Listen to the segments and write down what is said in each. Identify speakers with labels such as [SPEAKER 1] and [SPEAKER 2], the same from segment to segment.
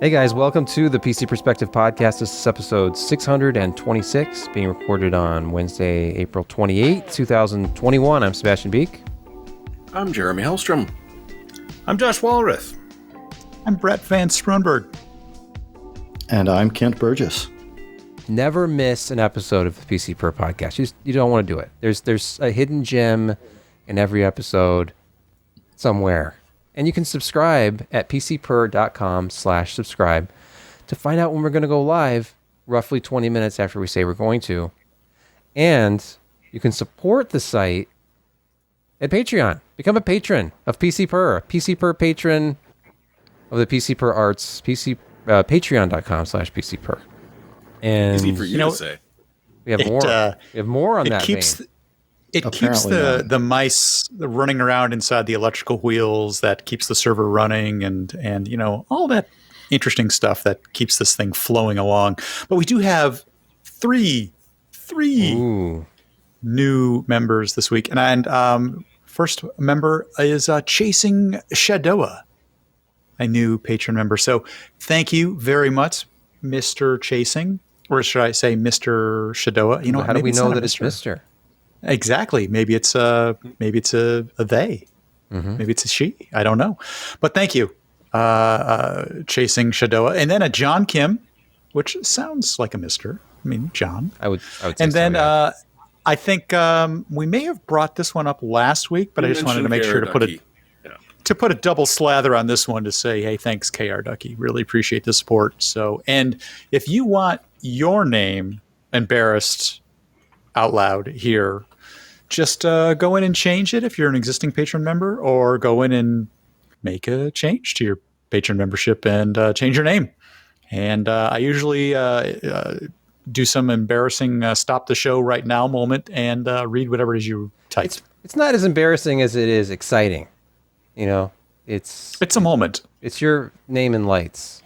[SPEAKER 1] Hey guys, welcome to the PC Perspective Podcast. This is episode 626, being recorded on Wednesday, April 28th, 2021. I'm Sebastian Beek.
[SPEAKER 2] I'm Jeremy Hellstrom.
[SPEAKER 3] I'm Josh Walrath.
[SPEAKER 4] I'm Brett Van Spronberg.
[SPEAKER 5] And I'm Kent Burgess.
[SPEAKER 1] Never miss an episode of the PC Per Podcast. You don't want to do it. There's a hidden gem in every episode somewhere. And you can subscribe at pcper.com/subscribe to find out when we're going to go live roughly 20 minutes after we say we're going to. And you can support the site at Patreon. Become a patron of PC Per, PC Per patron of the PC Per Arts, patreon.com/PC Per. And
[SPEAKER 2] easy for you to say.
[SPEAKER 1] We have more. We have more on that vein.
[SPEAKER 4] It keeps the mice running around inside the electrical wheels, that keeps the server running, and you know, all that interesting stuff that keeps this thing flowing along. But we do have three new members this week, and first member is Chasing Shadowa, a new patron member. So thank you very much, Mr. Chasing, or should I say Mr. Shadowa? You know,
[SPEAKER 1] how do we know that it's Mr.?
[SPEAKER 4] Exactly. Maybe it's a they. Mm-hmm. Maybe it's a she. I don't know. But thank you, Chasing Shadowa, and then a John Kim, which sounds like a Mister. I mean, John.
[SPEAKER 1] I would say
[SPEAKER 4] and then
[SPEAKER 1] so, yeah.
[SPEAKER 4] I think we may have brought this one up last week, but I just wanted to make sure to put a double slather on this one to say, hey, thanks, KR Ducky. Really appreciate the support. So, and if you want your name embarrassed out loud here, just go in and change it if you're an existing patron member, or go in and make a change to your patron membership and change your name. And I usually do some embarrassing stop the show right now moment and read whatever it is you type.
[SPEAKER 1] It's not as embarrassing as it is exciting. You know, it's
[SPEAKER 4] a moment.
[SPEAKER 1] It's your name in lights.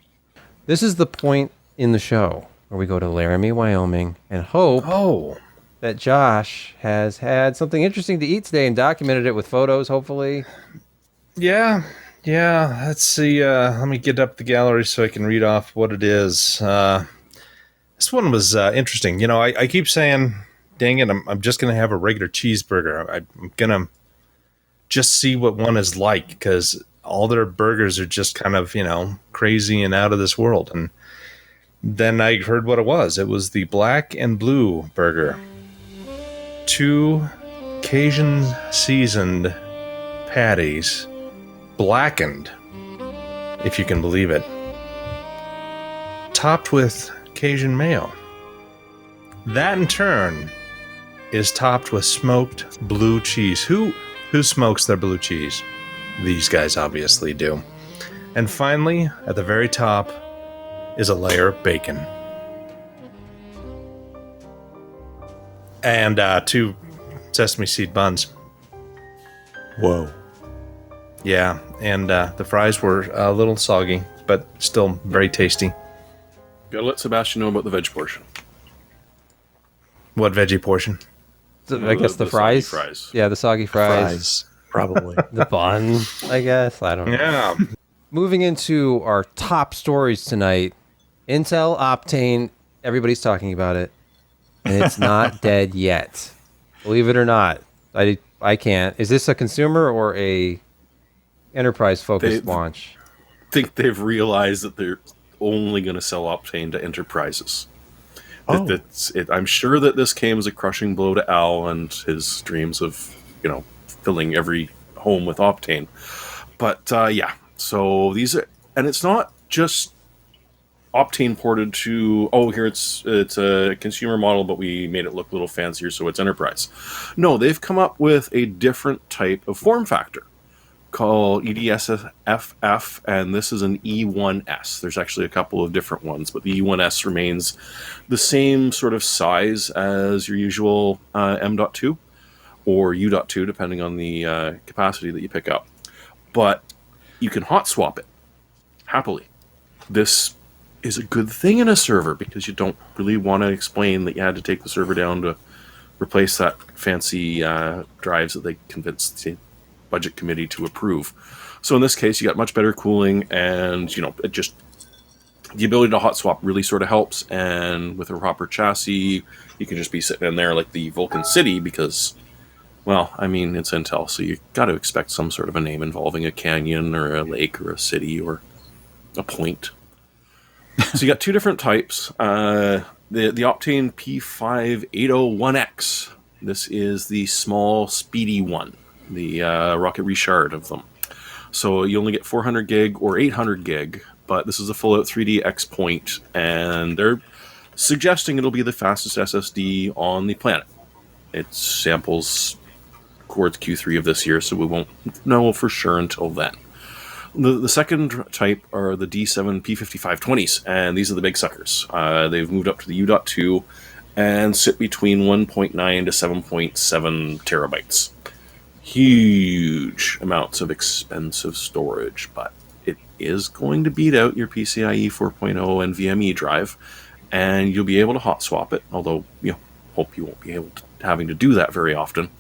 [SPEAKER 1] This is the point in the show where we go to Laramie, Wyoming, and hope that Josh has had something interesting to eat today and documented it with photos, hopefully.
[SPEAKER 3] Yeah. Let's see. Let me get up the gallery so I can read off what it is. This one was interesting. You know, I keep saying, dang it, I'm just going to have a regular cheeseburger. I'm going to just see what one is like, because all their burgers are just kind of, you know, crazy and out of this world. And then I heard what it was. It was the black and blue burger. 2 Cajun seasoned patties, blackened, if you can believe it, topped with Cajun mayo. That in turn is topped with smoked blue cheese. Who smokes their blue cheese? These guys obviously do. And finally, at the very top is a layer of bacon. And 2 sesame seed buns.
[SPEAKER 4] Whoa.
[SPEAKER 3] Yeah, and the fries were a little soggy, but still very tasty.
[SPEAKER 2] Gotta let Sebastian know about the veg portion.
[SPEAKER 3] What veggie portion?
[SPEAKER 1] I guess the fries.
[SPEAKER 2] Fries.
[SPEAKER 1] Yeah, the soggy fries.
[SPEAKER 4] Probably.
[SPEAKER 1] The bun, I guess. I don't know.
[SPEAKER 3] Yeah.
[SPEAKER 1] Moving into our top stories tonight. Intel Optane. Everybody's talking about it. And it's not dead yet. Believe it or not. I can't. Is this a consumer or a enterprise-focused launch?
[SPEAKER 2] I think they've realized that they're only going to sell Optane to enterprises. I'm sure that this came as a crushing blow to Al and his dreams of, you know, filling every home with Optane. But yeah, so these are, and it's not just Optane ported to, here it's a consumer model, but we made it look a little fancier, so it's enterprise. No, they've come up with a different type of form factor called EDSFF, and this is an E1S. There's actually a couple of different ones, but the E1S remains the same sort of size as your usual M.2 or U.2, depending on the capacity that you pick up. But you can hot swap it happily. This is a good thing in a server, because you don't really want to explain that you had to take the server down to replace that fancy drives that they convinced the budget committee to approve. So in this case, you got much better cooling, and you know, it just the ability to hot swap really sort of helps, and with a proper chassis, you can just be sitting in there like the Vulcan City because, well, I mean, it's Intel, so you got to expect some sort of a name involving a canyon or a lake or a city or a point. So you got two different types. The Optane P580-1X. This is the small, speedy one, the Rocket Richard of them. So you only get 400 gig or 800 gig, but this is a full-out 3D X point, and they're suggesting it'll be the fastest SSD on the planet. It samples towards Q3 of this year, so we won't know for sure until then. The second type are the D7 P5520s, and these are the big suckers. They've moved up to the U.2 and sit between 1.9 to 7.7 terabytes. Huge amounts of expensive storage, but it is going to beat out your PCIe 4.0 NVMe drive, and you'll be able to hot swap it, although, hope you won't be able to having to do that very often.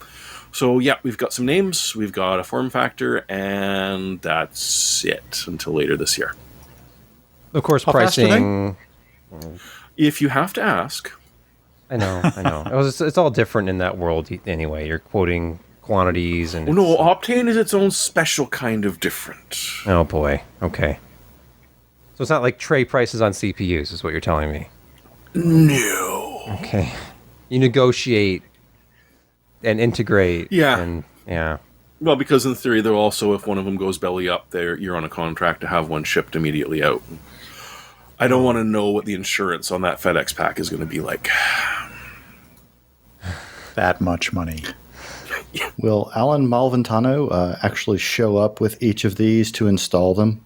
[SPEAKER 2] So yeah, we've got some names, we've got a form factor, and that's it until later this year.
[SPEAKER 1] Of course, pricing.
[SPEAKER 2] If you have to ask.
[SPEAKER 1] I know. It's all different in that world anyway. You're quoting quantities and...
[SPEAKER 2] No, Optane is its own special kind of different.
[SPEAKER 1] Oh boy, okay. So it's not like tray prices on CPUs is what you're telling me?
[SPEAKER 2] No.
[SPEAKER 1] Okay. You negotiate and integrate.
[SPEAKER 2] Yeah.
[SPEAKER 1] And, yeah.
[SPEAKER 2] Well, because in theory, they're also, if one of them goes belly up, you're on a contract to have one shipped immediately out. I don't want to know what the insurance on that FedEx pack is going to be like.
[SPEAKER 4] That much money.
[SPEAKER 5] Will Alan Malventano actually show up with each of these to install them?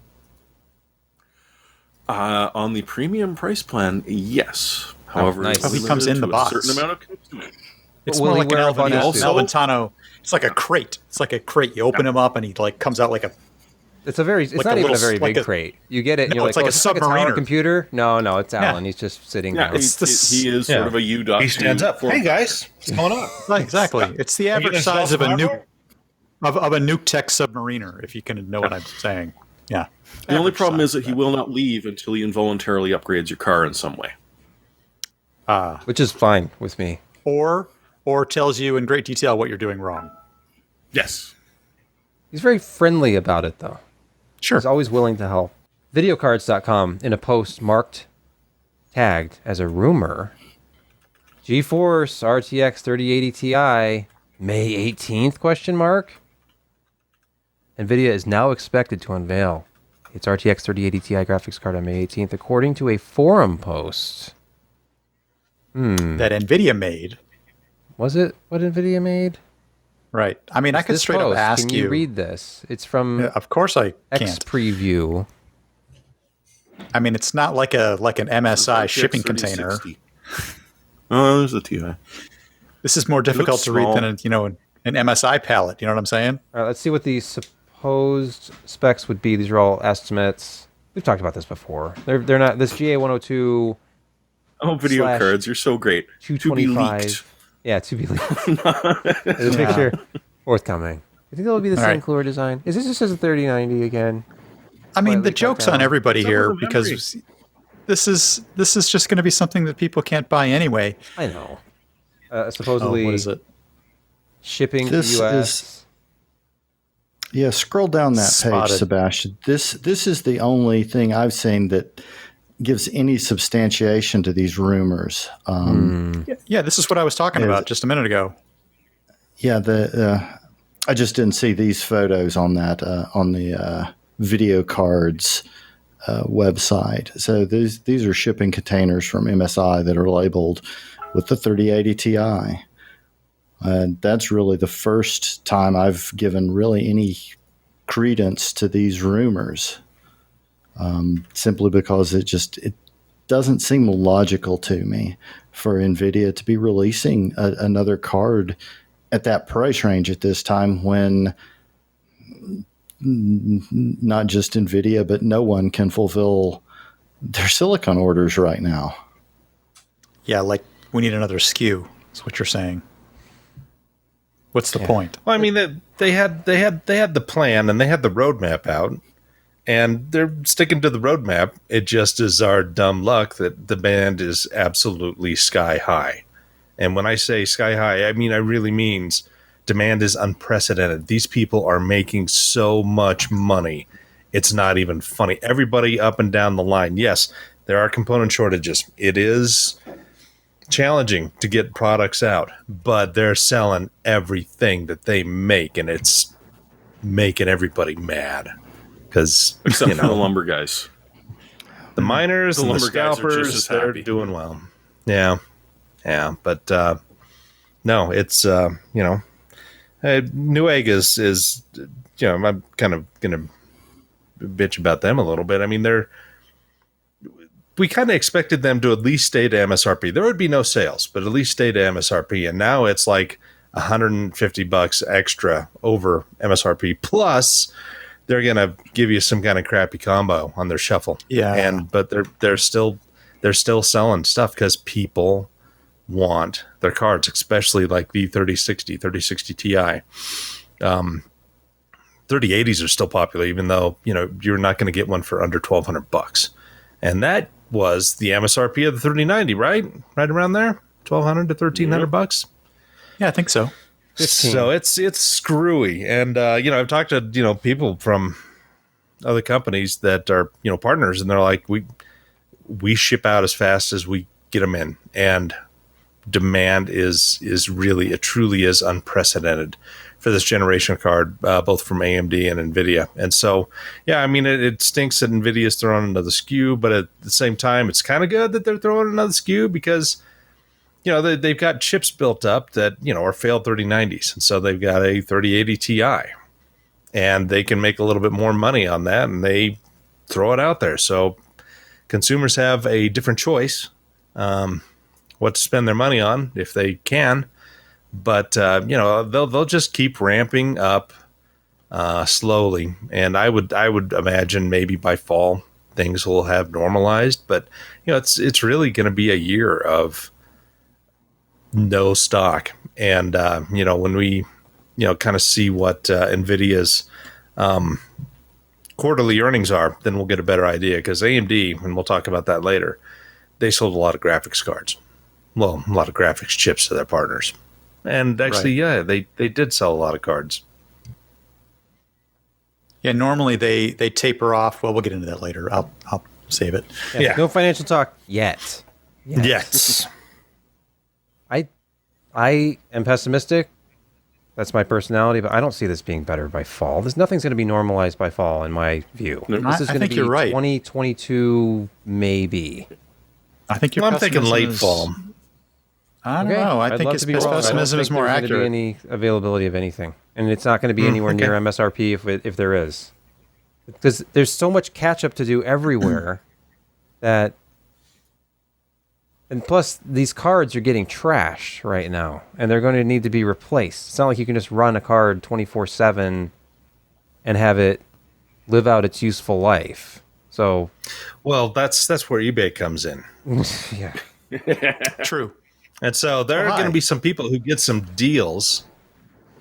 [SPEAKER 2] On the premium price plan, yes. However,
[SPEAKER 1] nice.
[SPEAKER 4] He comes in the box.
[SPEAKER 2] A certain amount of commitment.
[SPEAKER 4] It's more like an Malventano. It's like a crate. You open him up, and he comes out like a.
[SPEAKER 1] It's not even a very big crate. You get it, and you're
[SPEAKER 4] it's like a submariner
[SPEAKER 1] computer. No, it's Alan. He's just sitting down.
[SPEAKER 2] He is sort of a U.2.
[SPEAKER 3] He stands up. Hey guys, what's going on?
[SPEAKER 4] Exactly. It's the average size of a nuke of a nuke tech submariner, if you can know what I'm saying. Yeah.
[SPEAKER 2] The only problem is that he will not leave until he involuntarily upgrades your car in some way.
[SPEAKER 1] Which is fine with me.
[SPEAKER 4] Or tells you in great detail what you're doing wrong.
[SPEAKER 2] Yes.
[SPEAKER 1] He's very friendly about it, though.
[SPEAKER 4] Sure.
[SPEAKER 1] He's always willing to help. Videocards.com, in a post tagged as a rumor, GeForce RTX 3080 Ti, May 18th, ? NVIDIA is now expected to unveil its RTX 3080 Ti graphics card on May 18th, according to a forum post.
[SPEAKER 4] That NVIDIA made.
[SPEAKER 1] Was it what NVIDIA made?
[SPEAKER 4] Right. I mean, I could straight up ask
[SPEAKER 1] Can you read this? It's from
[SPEAKER 4] of course I can't.
[SPEAKER 1] X-Preview.
[SPEAKER 4] I mean, it's not like an MSI shipping container.
[SPEAKER 2] Oh, there's a TI.
[SPEAKER 4] This is more difficult to read than an MSI palette. You know what I'm saying?
[SPEAKER 1] All right, let's see what the supposed specs would be. These are all estimates. We've talked about this before. They're not this GA102.
[SPEAKER 2] Oh, video cards! You're so great.
[SPEAKER 1] 225. Yeah, to be leaked. There's a picture forthcoming. I think that would be the same cooler design. Is this just as a 3090 again?
[SPEAKER 4] I mean, the joke's on everybody here because this is just going to be something that people can't buy anyway.
[SPEAKER 1] I know. Supposedly,
[SPEAKER 4] what is it?
[SPEAKER 1] Shipping to the US.
[SPEAKER 5] Yeah, scroll down that page, Sebastian. This is the only thing I've seen that gives any substantiation to these rumors.
[SPEAKER 4] Yeah, this is what I was talking about just a minute ago.
[SPEAKER 5] Yeah, I just didn't see these photos on that on the video cards website. So these are shipping containers from MSI that are labeled with the 3080 Ti. That's really the first time I've given really any credence to these rumors. Simply because it doesn't seem logical to me for NVIDIA to be releasing another card at that price range at this time when not just NVIDIA, but no one can fulfill their silicon orders right now.
[SPEAKER 4] Yeah, like we need another SKU. That's what you're saying. What's the point?
[SPEAKER 3] Well, I mean, they had the plan and they had the roadmap out. and they're sticking to the roadmap. It just is our dumb luck that the demand is absolutely sky high. And when I say sky high, I really means demand is unprecedented. These people are making so much money. It's not even funny. Everybody up and down the line. Yes, there are component shortages. It is challenging to get products out, but they're selling everything that they make, and it's making everybody mad. Because
[SPEAKER 2] except for the lumber guys,
[SPEAKER 3] the miners,
[SPEAKER 2] the
[SPEAKER 3] and the
[SPEAKER 2] lumber guys are just
[SPEAKER 3] scalpers,
[SPEAKER 2] as
[SPEAKER 3] they're
[SPEAKER 2] happy.
[SPEAKER 3] doing well. Yeah, but no, it's Newegg is I'm kind of gonna bitch about them a little bit. I mean, we kind of expected them to at least stay to MSRP. There would be no sales, but at least stay to MSRP. And now it's like $150 extra over MSRP. Plus, they're gonna give you some kind of crappy combo on their shuffle.
[SPEAKER 4] Yeah,
[SPEAKER 3] but they're still selling stuff because people want their cards, especially like the 3060 Ti. 3080s are still popular, even though you're not going to get one for under $1,200, and that was the MSRP of the 3090, right around there, $1,200 to $1,300.
[SPEAKER 4] Yeah, I think so.
[SPEAKER 1] 15.
[SPEAKER 3] So it's screwy, and I've talked to people from other companies that are partners, and they're like, we ship out as fast as we get them in, and demand is really, it truly is unprecedented for this generation of card, both from AMD and NVIDIA. And so, yeah, I mean, it stinks that NVIDIA's throwing another SKU, but at the same time, it's kind of good that they're throwing another SKU because, they've got chips built up that, are failed 3090s. And so they've got a 3080 Ti, and they can make a little bit more money on that, and they throw it out there. So consumers have a different choice what to spend their money on if they can. But they'll just keep ramping up slowly, and I would imagine maybe by fall things will have normalized. But it's really going to be a year of no stock, and when we kind of see what Nvidia's quarterly earnings are, then we'll get a better idea. Because AMD, and we'll talk about that later, they sold a lot of graphics cards, well, a lot of graphics chips to their partners. And actually, yeah, they did sell a lot of cards.
[SPEAKER 4] Yeah, normally they taper off. Well, we'll get into that later. I'll save it.
[SPEAKER 3] Yeah.
[SPEAKER 1] No financial talk yet.
[SPEAKER 3] Yes.
[SPEAKER 1] I am pessimistic. That's my personality, but I don't see this being better by fall. Nothing's going to be normalized by fall, in my view.
[SPEAKER 4] I
[SPEAKER 1] This is going to
[SPEAKER 4] think
[SPEAKER 1] be
[SPEAKER 4] you're right.
[SPEAKER 1] 2022, maybe.
[SPEAKER 4] I think your
[SPEAKER 3] I'm thinking late
[SPEAKER 4] pessimism is-
[SPEAKER 3] fall.
[SPEAKER 4] I don't know. I
[SPEAKER 1] I'd
[SPEAKER 4] think
[SPEAKER 1] love
[SPEAKER 4] his
[SPEAKER 1] to be wrong. I don't
[SPEAKER 4] pessimism
[SPEAKER 1] think
[SPEAKER 4] is more
[SPEAKER 1] there's going to
[SPEAKER 4] accurate.
[SPEAKER 1] be any availability of anything, and it's not going to be anywhere near MSRP if there is, because there's so much catch up to do everywhere that, and plus these cards are getting trashed right now, and they're going to need to be replaced. It's not like you can just run a card 24/7 and have it live out its useful life. So,
[SPEAKER 3] Well, that's where eBay comes in.
[SPEAKER 1] yeah.
[SPEAKER 4] True.
[SPEAKER 3] And so there are going to be some people who get some deals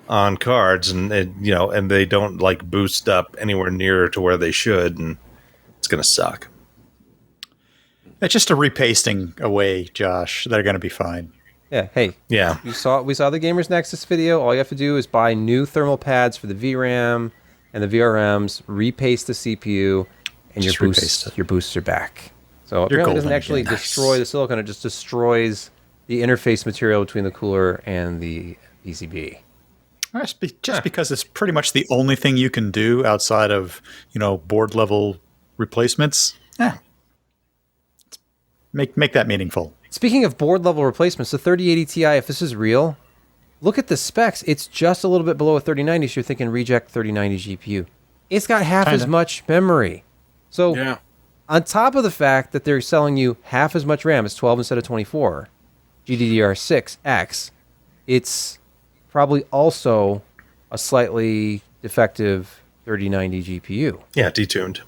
[SPEAKER 3] on cards, and they don't like boost up anywhere near to where they should, and it's going to suck.
[SPEAKER 4] It's just a repasting away, Josh. They're going to be fine.
[SPEAKER 1] Yeah. Hey.
[SPEAKER 3] Yeah.
[SPEAKER 1] We saw the Gamers Nexus video. All you have to do is buy new thermal pads for the VRAM and the VRMs, repaste the CPU, and
[SPEAKER 4] Just
[SPEAKER 1] your boosts are back. So apparently it
[SPEAKER 4] golden
[SPEAKER 1] doesn't actually
[SPEAKER 4] again.
[SPEAKER 1] destroy the silicon. It just destroys the interface material between the cooler and the PCB.
[SPEAKER 4] Just because it's pretty much the only thing you can do outside of board level replacements. Make that meaningful.
[SPEAKER 1] Speaking of board level replacements, the 3080 Ti, if this is real, look at the specs. It's just a little bit below a 3090, so you're thinking reject 3090 GPU. It's got half as much memory. So
[SPEAKER 2] Yeah.
[SPEAKER 1] on top of the fact that they're selling you half as much RAM, it's 12 instead of 24, GDDR6X, it's probably also a slightly defective 3090 GPU.
[SPEAKER 3] Yeah, detuned.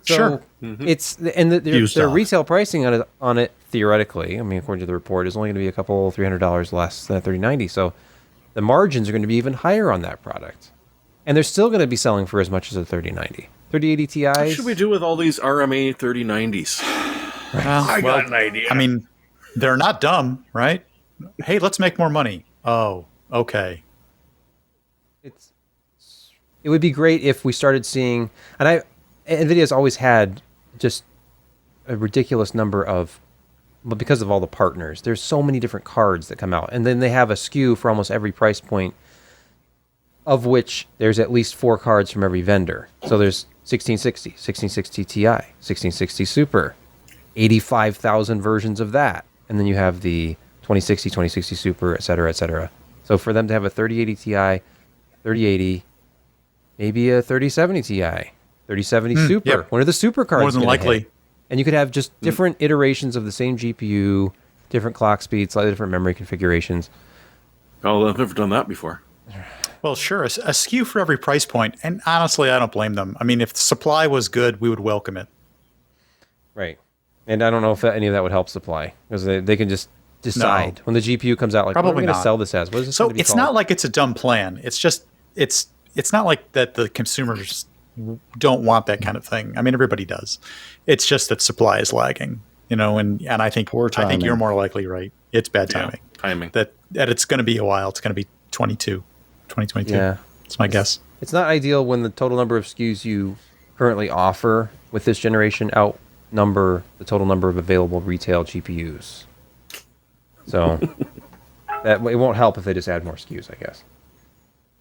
[SPEAKER 1] So
[SPEAKER 4] Sure.
[SPEAKER 1] it's and
[SPEAKER 3] Used
[SPEAKER 1] their
[SPEAKER 3] off.
[SPEAKER 1] retail pricing on it theoretically, I mean, according to the report, is only going to be a couple $300 less than a 3090. So the margins are going to be even higher on that product, and they're still going to be selling for as much as a 3090. 3080 Ti's.
[SPEAKER 2] What should we do with all these RMA 3090s?
[SPEAKER 4] I
[SPEAKER 2] got an idea.
[SPEAKER 4] I mean, they're not dumb, right? Hey, let's make more money. Oh, okay.
[SPEAKER 1] It would be great if we started seeing, and NVIDIA's always had just a ridiculous number of, but because of all the partners, there's so many different cards that come out, and then they have a SKU for almost every price point, of which there's at least 4 cards from every vendor. So there's 1660, 1660 Ti, 1660 Super, 85,000 versions of that, and then you have the 2060, 2060 Super, et cetera, et cetera. So for them to have a 3080 Ti, 3080, maybe a 3070 Ti, 3070 Super,
[SPEAKER 4] yep.
[SPEAKER 1] one of the Super cards.
[SPEAKER 4] More than likely.
[SPEAKER 1] Hit. And you could have just different iterations of the same GPU, different clock speeds, slightly different memory configurations.
[SPEAKER 2] Oh, I've never done that before.
[SPEAKER 4] Well, sure. A SKU for every price point. And honestly, I don't blame them. I mean, if the supply was good, we would welcome it.
[SPEAKER 1] Right. And I don't know if any of that would help supply, because they can just decide when the GPU comes out, like,
[SPEAKER 4] probably
[SPEAKER 1] what are we going to
[SPEAKER 4] not
[SPEAKER 1] sell this as? What is this
[SPEAKER 4] so
[SPEAKER 1] going to be
[SPEAKER 4] it's
[SPEAKER 1] called?
[SPEAKER 4] not like it's a dumb plan. It's just, it's not like that the consumers don't want that kind of thing. I mean, everybody does. It's just that supply is lagging, and I think you're more likely right. It's bad timing.
[SPEAKER 2] Yeah, timing.
[SPEAKER 4] That it's going to be a while. It's going to be 2022. Yeah. That's my guess.
[SPEAKER 1] It's not ideal when the total number of SKUs you currently offer with this generation outnumber the total number of available retail GPUs. So that it won't help if they just add more SKUs, I guess.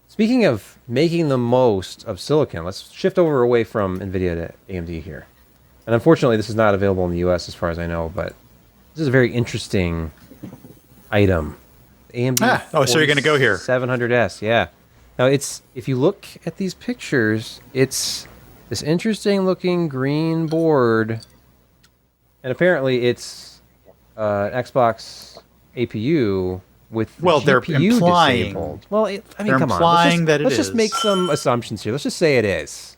[SPEAKER 1] Speaking of making the most of silicon, let's shift away from NVIDIA to AMD here. And unfortunately, this is not available in the US as far as I know, but this is a very interesting item. AMD
[SPEAKER 4] so you're going to go here.
[SPEAKER 1] 700S, yeah. Now, if you look at these pictures, it's this interesting looking green board. And apparently it's an XBox APU with the
[SPEAKER 4] they're
[SPEAKER 1] GPU
[SPEAKER 4] implying
[SPEAKER 1] disabled. Well,
[SPEAKER 4] they're
[SPEAKER 1] come on.
[SPEAKER 4] implying
[SPEAKER 1] Let's just make some assumptions here. Let's just say it is.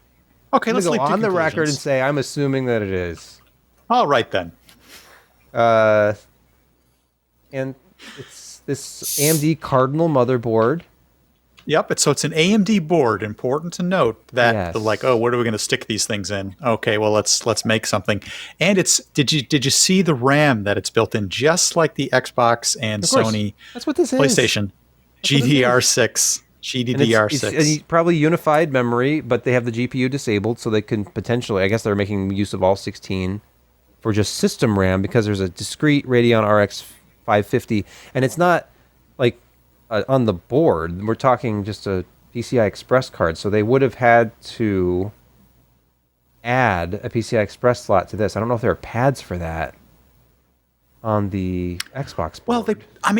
[SPEAKER 4] Okay, let's
[SPEAKER 1] go
[SPEAKER 4] leap to
[SPEAKER 1] on the record and
[SPEAKER 4] conclusions.
[SPEAKER 1] say I'm assuming that it is.
[SPEAKER 4] All right, then.
[SPEAKER 1] And it's this AMD Cardinal motherboard.
[SPEAKER 4] Yep. It's an AMD board. Important to note that
[SPEAKER 1] Yes.
[SPEAKER 4] where are we going to stick these things in? Okay, well let's make something. And did you see the RAM that it's built in, just like the Xbox and
[SPEAKER 1] Of course.
[SPEAKER 4] Sony
[SPEAKER 1] That's what this is.
[SPEAKER 4] PlayStation GDDR6.
[SPEAKER 1] And it's probably unified memory, but they have the GPU disabled, so they can potentially, I guess they're making use of all 16 for just system RAM, because there's a discrete Radeon RX 550, and it's not like on the board. We're talking just a PCI Express card, so they would have had to add a PCI Express slot to this. I don't know if there are pads for that on the Xbox board.
[SPEAKER 4] Well,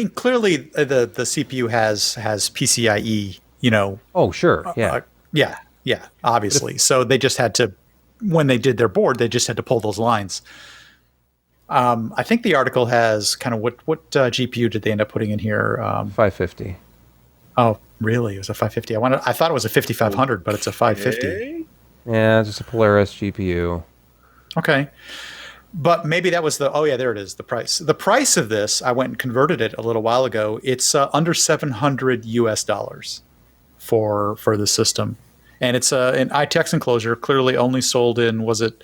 [SPEAKER 4] clearly the CPU has PCIe,
[SPEAKER 1] Oh, sure. Yeah.
[SPEAKER 4] Yeah, obviously. So they just had to, when they did their board, they just had to pull those lines. I think the article has kind of what GPU did they end up putting in here?
[SPEAKER 1] 550.
[SPEAKER 4] Oh, really? It was a 550. I thought it was a 5500, but it's a 550.
[SPEAKER 2] Okay.
[SPEAKER 1] Yeah, just a Polaris GPU.
[SPEAKER 4] Okay. But maybe that was there it is, the price. The price of this, I went and converted it a little while ago. It's under $700 US for the system. And it's an ITX enclosure, clearly only sold in, was it,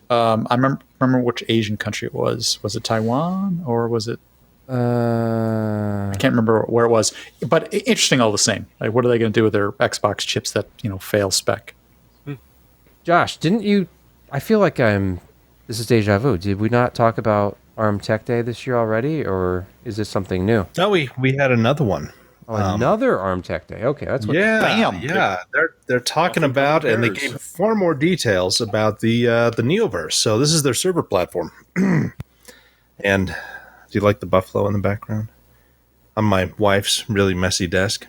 [SPEAKER 4] I remember which Asian country it was. Was it Taiwan or was it? I can't remember where it was. But interesting all the same. Like, what are they going to do with their Xbox chips that, fail spec?
[SPEAKER 1] Josh, didn't you, I feel like this is deja vu. Did we not talk about ARM Tech Day this year already, or is this something new?
[SPEAKER 3] No, we had another one.
[SPEAKER 1] Oh, another ARM Tech Day. Okay, that's what.
[SPEAKER 3] Bam. Yeah, they're talking about, and they gave far more details about the Neoverse. So this is their server platform. And do you like the buffalo in the background on my wife's really messy desk?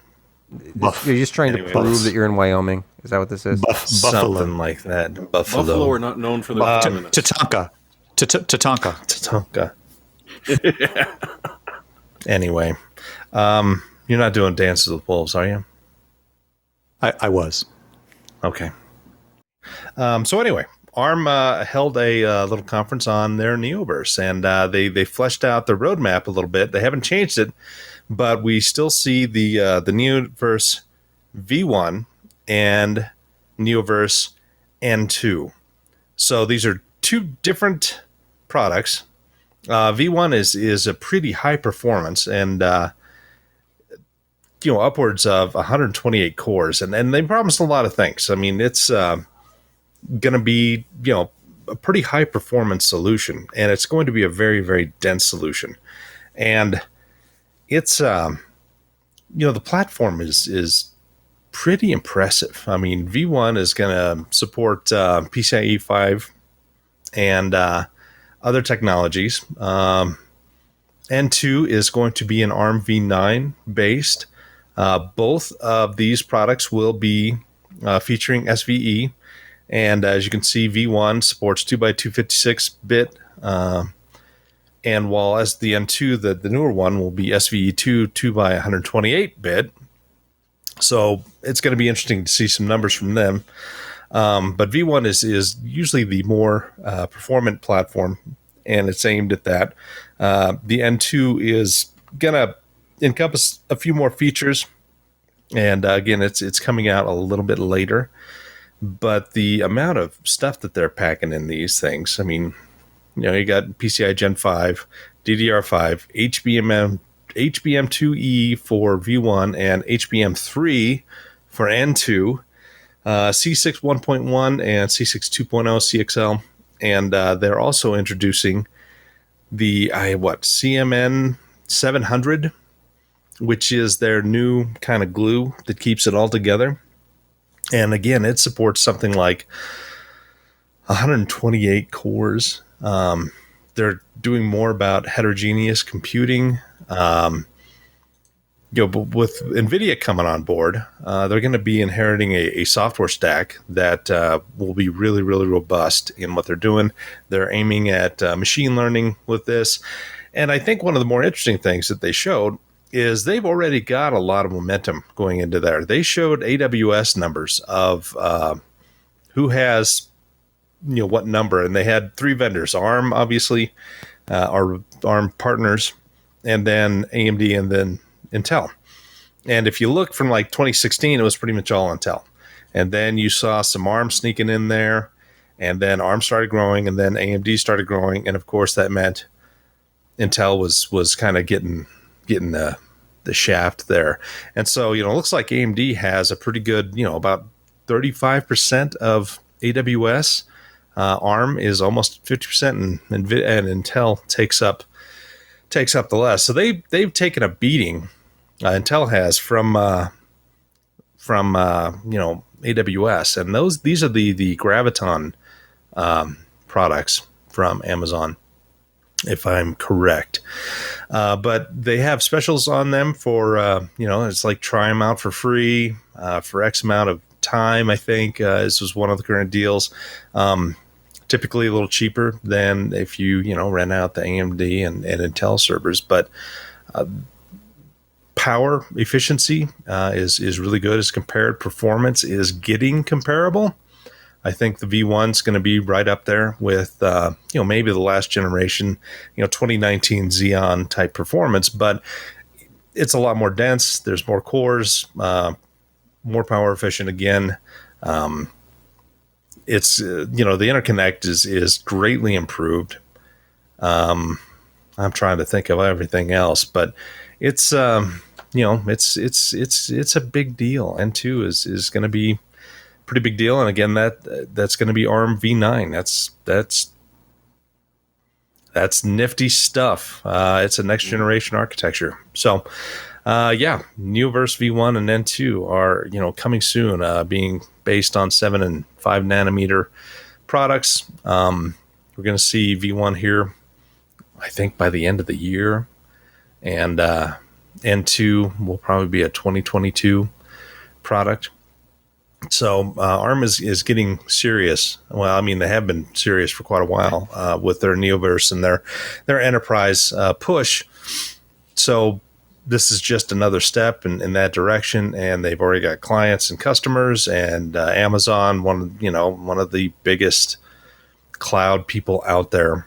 [SPEAKER 1] You're just trying to prove that you're in Wyoming. Is that what this is?
[SPEAKER 3] Something like that.
[SPEAKER 2] Buffalo are not known for their
[SPEAKER 4] Tatanka.
[SPEAKER 3] Anyway, you're not doing Dances with Wolves, are you?
[SPEAKER 4] I was.
[SPEAKER 3] Okay. So anyway, ARM held a little conference on their Neoverse, and they fleshed out the roadmap a little bit. They haven't changed it, but we still see the Neoverse V1 and Neoverse N2. So these are two different products. V1 is a pretty high performance and upwards of 128 cores, and they promised a lot of things. I mean, it's going to be a pretty high performance solution, and it's going to be a very, very dense solution. And it's the platform is pretty impressive. I mean, V1 is going to support PCIe 5 and other technologies. N2 is going to be an ARM v9 based. Both of these products will be featuring SVE. And as you can see, V1 supports 2x256-bit. And while as the N2, the newer one, will be SVE2 2x128-bit. So it's going to be interesting to see some numbers from them. But V1 is usually the more performant platform, and it's aimed at that. The N2 is going to encompass a few more features. And again, it's coming out a little bit later. But the amount of stuff that they're packing in these things, I mean, you got PCI Gen 5, DDR5, HBM2E for V1, and HBM3 for N2, C6 1.1 and C6 2.0 CXL. And they're also introducing the CMN 700, which is their new kind of glue that keeps it all together. And again, it supports something like 128 cores. They're doing more about heterogeneous computing. But with NVIDIA coming on board, they're going to be inheriting a software stack that will be really, really robust in what they're doing. They're aiming at machine learning with this. And I think one of the more interesting things that they showed is they've already got a lot of momentum going into there. They showed AWS numbers of who has what number, and they had 3 vendors: ARM, obviously, our ARM partners, and then AMD, and then Intel. And if you look from like 2016, it was pretty much all Intel. And then you saw some ARM sneaking in there, and then ARM started growing, and then AMD started growing, and of course that meant Intel was kind of getting the shaft there. And so, it looks like AMD has a pretty good, about 35% of AWS. ARM is almost 50%, and Intel takes up the rest. So they've taken a beating. Intel has from AWS, and these are the Graviton products from Amazon, if I'm correct. But they have specials on them for it's like try them out for free for X amount of time. I think this was one of the current deals. Typically a little cheaper than if you rent out the AMD and Intel servers, but power efficiency is really good as compared. Performance is getting comparable. I think the V1 is going to be right up there with maybe the last generation 2019 Xeon type performance, but it's a lot more dense. There's more cores, more power efficient again. It's the interconnect is greatly improved. I'm trying to think of everything else, but it's it's a big deal. N2 is going to be a pretty big deal, and again that's going to be ARM v9. That's nifty stuff. It's a next generation architecture. So Neoverse V1 and N2 are coming soon, being based on 7 and 5 nanometer products. We're going to see V1 here, I think, by the end of the year, and N2 will probably be a 2022 product. So ARM is getting serious. Well, I mean, they have been serious for quite a while with their Neoverse and their enterprise push. So this is just another step in that direction, and they've already got clients and customers, and Amazon, one of the biggest cloud people out there.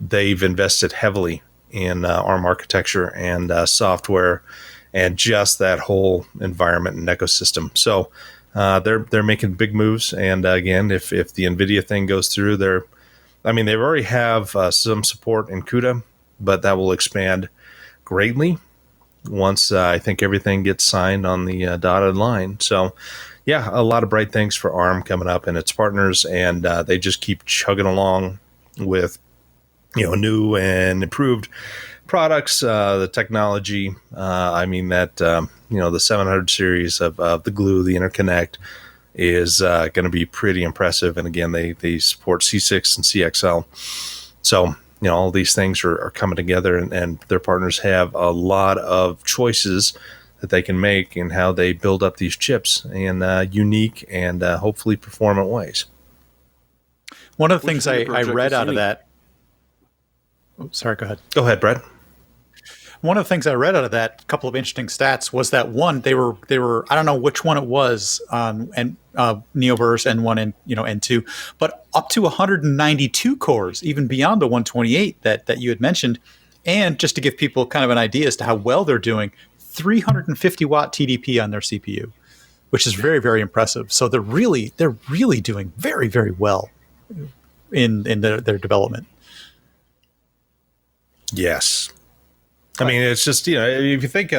[SPEAKER 3] They've invested heavily in ARM architecture and software and just that whole environment and ecosystem. So they're making big moves. And again, if the NVIDIA thing goes through, they've already have some support in CUDA, but that will expand greatly once I think everything gets signed on the dotted line. So yeah, a lot of bright things for ARM coming up and its partners, and they just keep chugging along with new and improved products. The technology, the 700 series of the glue, the interconnect is going to be pretty impressive. And again, they support C6 and CXL. So all these things are coming together, and their partners have a lot of choices that they can make in how they build up these chips in unique and hopefully performant ways.
[SPEAKER 4] One of the things I read out of that. Oh, sorry, go ahead.
[SPEAKER 3] Go ahead, Brett.
[SPEAKER 4] One of the things I read out of that, couple of interesting stats, was that one, they were I don't know which one it was, and Neoverse N1 and N2, but up to 192 cores, even beyond the 128 that you had mentioned. And just to give people kind of an idea as to how well they're doing, 350 watt TDP on their CPU, which is very, very impressive. So they're really doing very, very well in their development.
[SPEAKER 3] Yes. It's just, if you think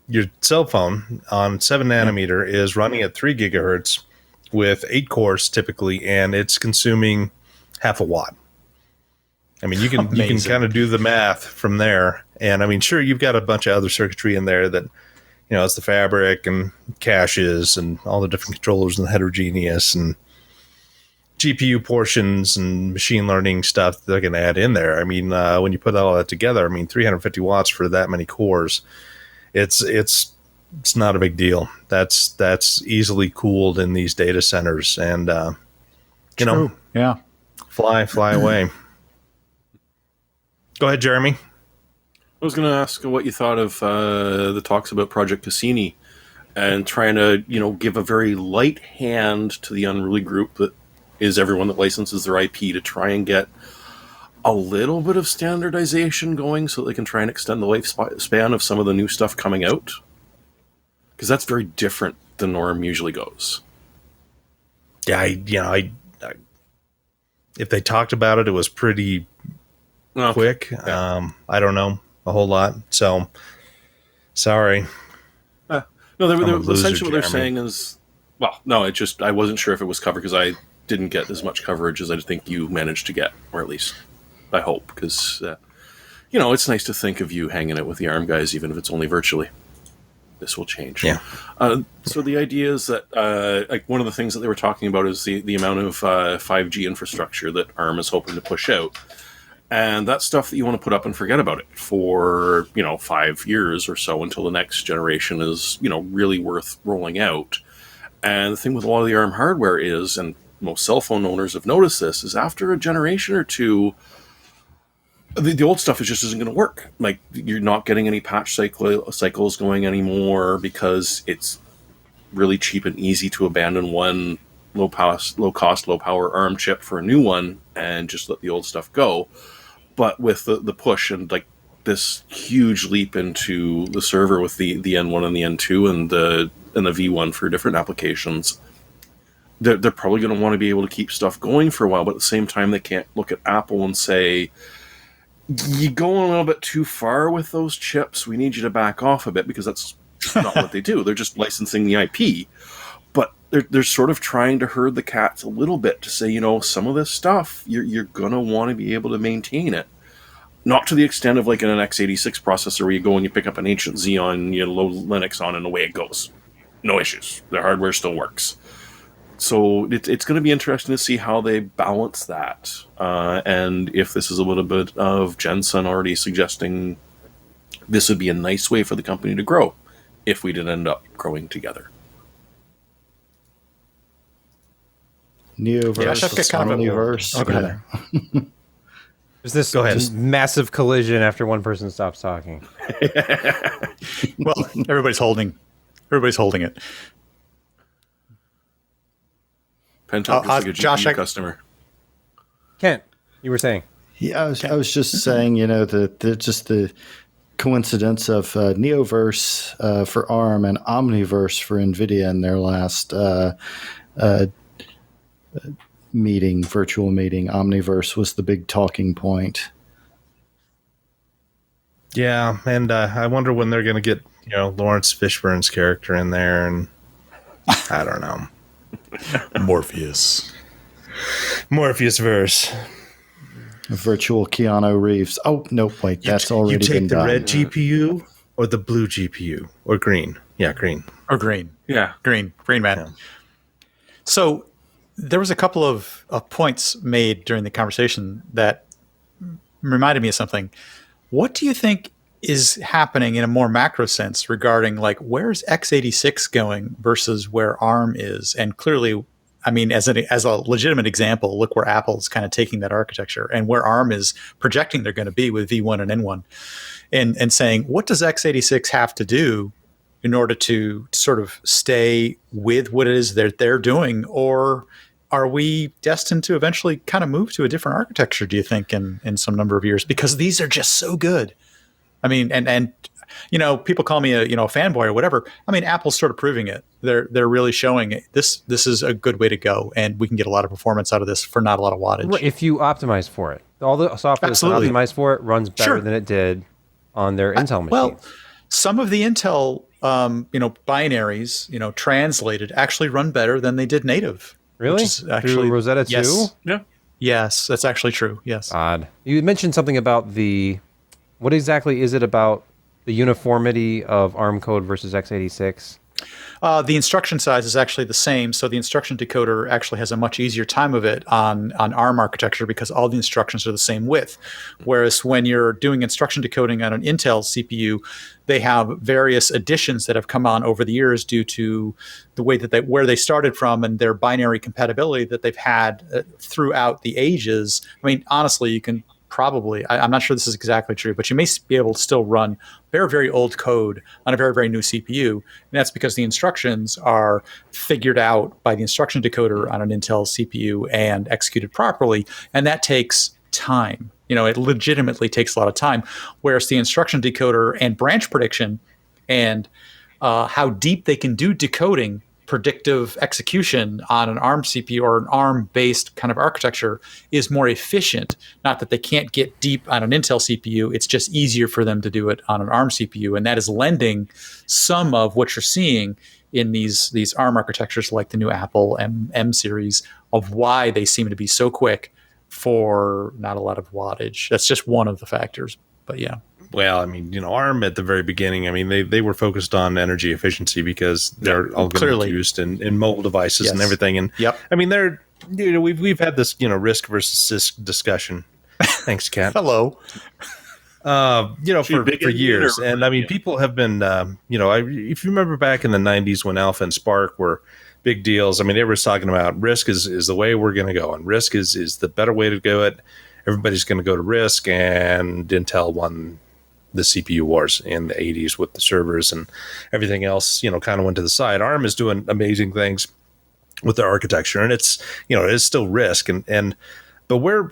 [SPEAKER 3] your cell phone on 7 nanometer is running at 3 gigahertz with 8 cores typically, and it's consuming half a watt. You can kind of do the math from there. And sure, you've got a bunch of other circuitry in there that, it's the fabric and caches and all the different controllers and heterogeneous and GPU portions and machine learning stuff that they're going to add in there. When you put all that together, 350 watts for that many cores, it's not a big deal. That's easily cooled in these data centers, and
[SPEAKER 4] yeah,
[SPEAKER 3] fly away. Go ahead, Jeremy.
[SPEAKER 2] I was going to ask what you thought of the talks about Project Cassini and trying to, give a very light hand to the unruly group that is everyone that licenses their IP to try and get a little bit of standardization going so they can try and extend the lifespan of some of the new stuff coming out. Because that's very different than norm usually goes.
[SPEAKER 3] Yeah, if they talked about it, it was pretty quick. Yeah. I don't know a whole lot, so sorry.
[SPEAKER 2] No, essentially what they're saying is, I wasn't sure if it was covered because I didn't get as much coverage as I think you managed to get, or at least I hope, because it's nice to think of you hanging out with the ARM guys, even if it's only virtually. This will change.
[SPEAKER 3] Yeah.
[SPEAKER 2] So the idea is that one of the things that they were talking about is the amount of 5G infrastructure that ARM is hoping to push out. And that's stuff that you want to put up and forget about it for, 5 years or so until the next generation is, really worth rolling out. And the thing with a lot of the ARM hardware is, and most cell phone owners have noticed this, is after a generation or two, the old stuff just isn't going to work. Like, you're not getting any patch cycles going anymore because it's really cheap and easy to abandon one low cost, low power ARM chip for a new one and just let the old stuff go. But with the push and like this huge leap into the server with the N1 and the N2 and the V1 for different applications, they're probably going to want to be able to keep stuff going for a while. But at the same time, they can't look at Apple and say, "You go a little bit too far with those chips. We need you to back off a bit," because that's not what they do. They're just licensing the IP. But they're sort of trying to herd the cats a little bit to say, some of this stuff, you're going to want to be able to maintain it. Not to the extent of like an x86 processor where you go and you pick up an ancient Xeon, you load Linux on, and away it goes. No issues. The hardware still works. So it's going to be interesting to see how they balance that. And if this is a little bit of Jensen already suggesting this would be a nice way for the company to grow if we did end up growing together.
[SPEAKER 5] Neoverse, Omniverse.
[SPEAKER 4] Okay.
[SPEAKER 1] There's this massive collision after one person stops talking.
[SPEAKER 4] Well, everybody's holding it.
[SPEAKER 2] Pentop just like a GPU customer.
[SPEAKER 1] Kent, you were saying?
[SPEAKER 5] Yeah, I was just saying, the coincidence of Neoverse for ARM and Omniverse for NVIDIA in their last virtual meeting. Omniverse was the big talking point.
[SPEAKER 3] Yeah, and I wonder when they're going to get Lawrence Fishburne's character in there, and I don't know.
[SPEAKER 4] Morpheus
[SPEAKER 3] verse.
[SPEAKER 5] Virtual Keanu Reeves. Oh no, wait, that's already been done.
[SPEAKER 3] You take the red GPU or the blue GPU or green? Yeah, green.
[SPEAKER 4] Or green.
[SPEAKER 2] Yeah,
[SPEAKER 4] Green man. Yeah. So there was a couple of points made during the conversation that reminded me of something. What do you think is happening in a more macro sense regarding like where's x86 going versus where ARM is? And clearly, I mean, as a legitimate example, look where Apple's kind of taking that architecture and where ARM is projecting they're going to be with V1 and N1, and saying, what does x86 have to do in order to sort of stay with what it is that they're doing? Or are we destined to eventually kind of move to a different architecture, do you think, in some number of years? Because these are just so good. I mean, and people call me a fanboy or whatever. I mean, Apple's sort of proving it. They're really showing it. This is a good way to go, and we can get a lot of performance out of this for not a lot of wattage.
[SPEAKER 1] Right, if you optimize for it. All the software that's optimized for it runs better than it did on their Intel machines.
[SPEAKER 4] Well, some of the Intel binaries, translated actually run better than they did native.
[SPEAKER 1] Really?
[SPEAKER 4] Actually,
[SPEAKER 1] through Rosetta 2?
[SPEAKER 4] Yes.
[SPEAKER 2] Yeah.
[SPEAKER 4] Yes, that's actually true. Yes.
[SPEAKER 1] Odd. You mentioned something about what exactly is it about the uniformity of ARM code versus x86?
[SPEAKER 4] The instruction size is actually the same, so the instruction decoder actually has a much easier time of it on ARM architecture because all the instructions are the same width. Whereas when you're doing instruction decoding on an Intel CPU, they have various additions that have come on over the years due to the way that where they started from and their binary compatibility that they've had throughout the ages. I mean, honestly, you can probably, I'm not sure this is exactly true, but you may be able to still run very, very old code on a very, very new CPU. And that's because the instructions are figured out by the instruction decoder on an Intel CPU and executed properly. And that takes time. It legitimately takes a lot of time. Whereas the instruction decoder and branch prediction and how deep they can do decoding, predictive execution on an ARM CPU or an ARM-based kind of architecture is more efficient. Not that they can't get deep on an Intel CPU, it's just easier for them to do it on an ARM CPU, and that is lending some of what you're seeing in these ARM architectures like the new Apple M series of why they seem to be so quick for not a lot of wattage. That's just one of the factors, but yeah.
[SPEAKER 3] Well, I mean, ARM at the very beginning, I mean, they were focused on energy efficiency because they're all going to be used in mobile devices and everything. And I mean, we've had this, RISC versus CISC discussion. Thanks, Kat.
[SPEAKER 4] Hello.
[SPEAKER 3] For years. And I mean, people have been, if you remember back in the 90s when Alpha and Spark were big deals, I mean, everyone's talking about RISC is the way we're going to go. And RISC is the better way to do it. Everybody's going to go to RISC, and Intel won the CPU wars in the 80s with the servers, and everything else, kind of went to the side. ARM is doing amazing things with their architecture, and it's, it is still RISC. But where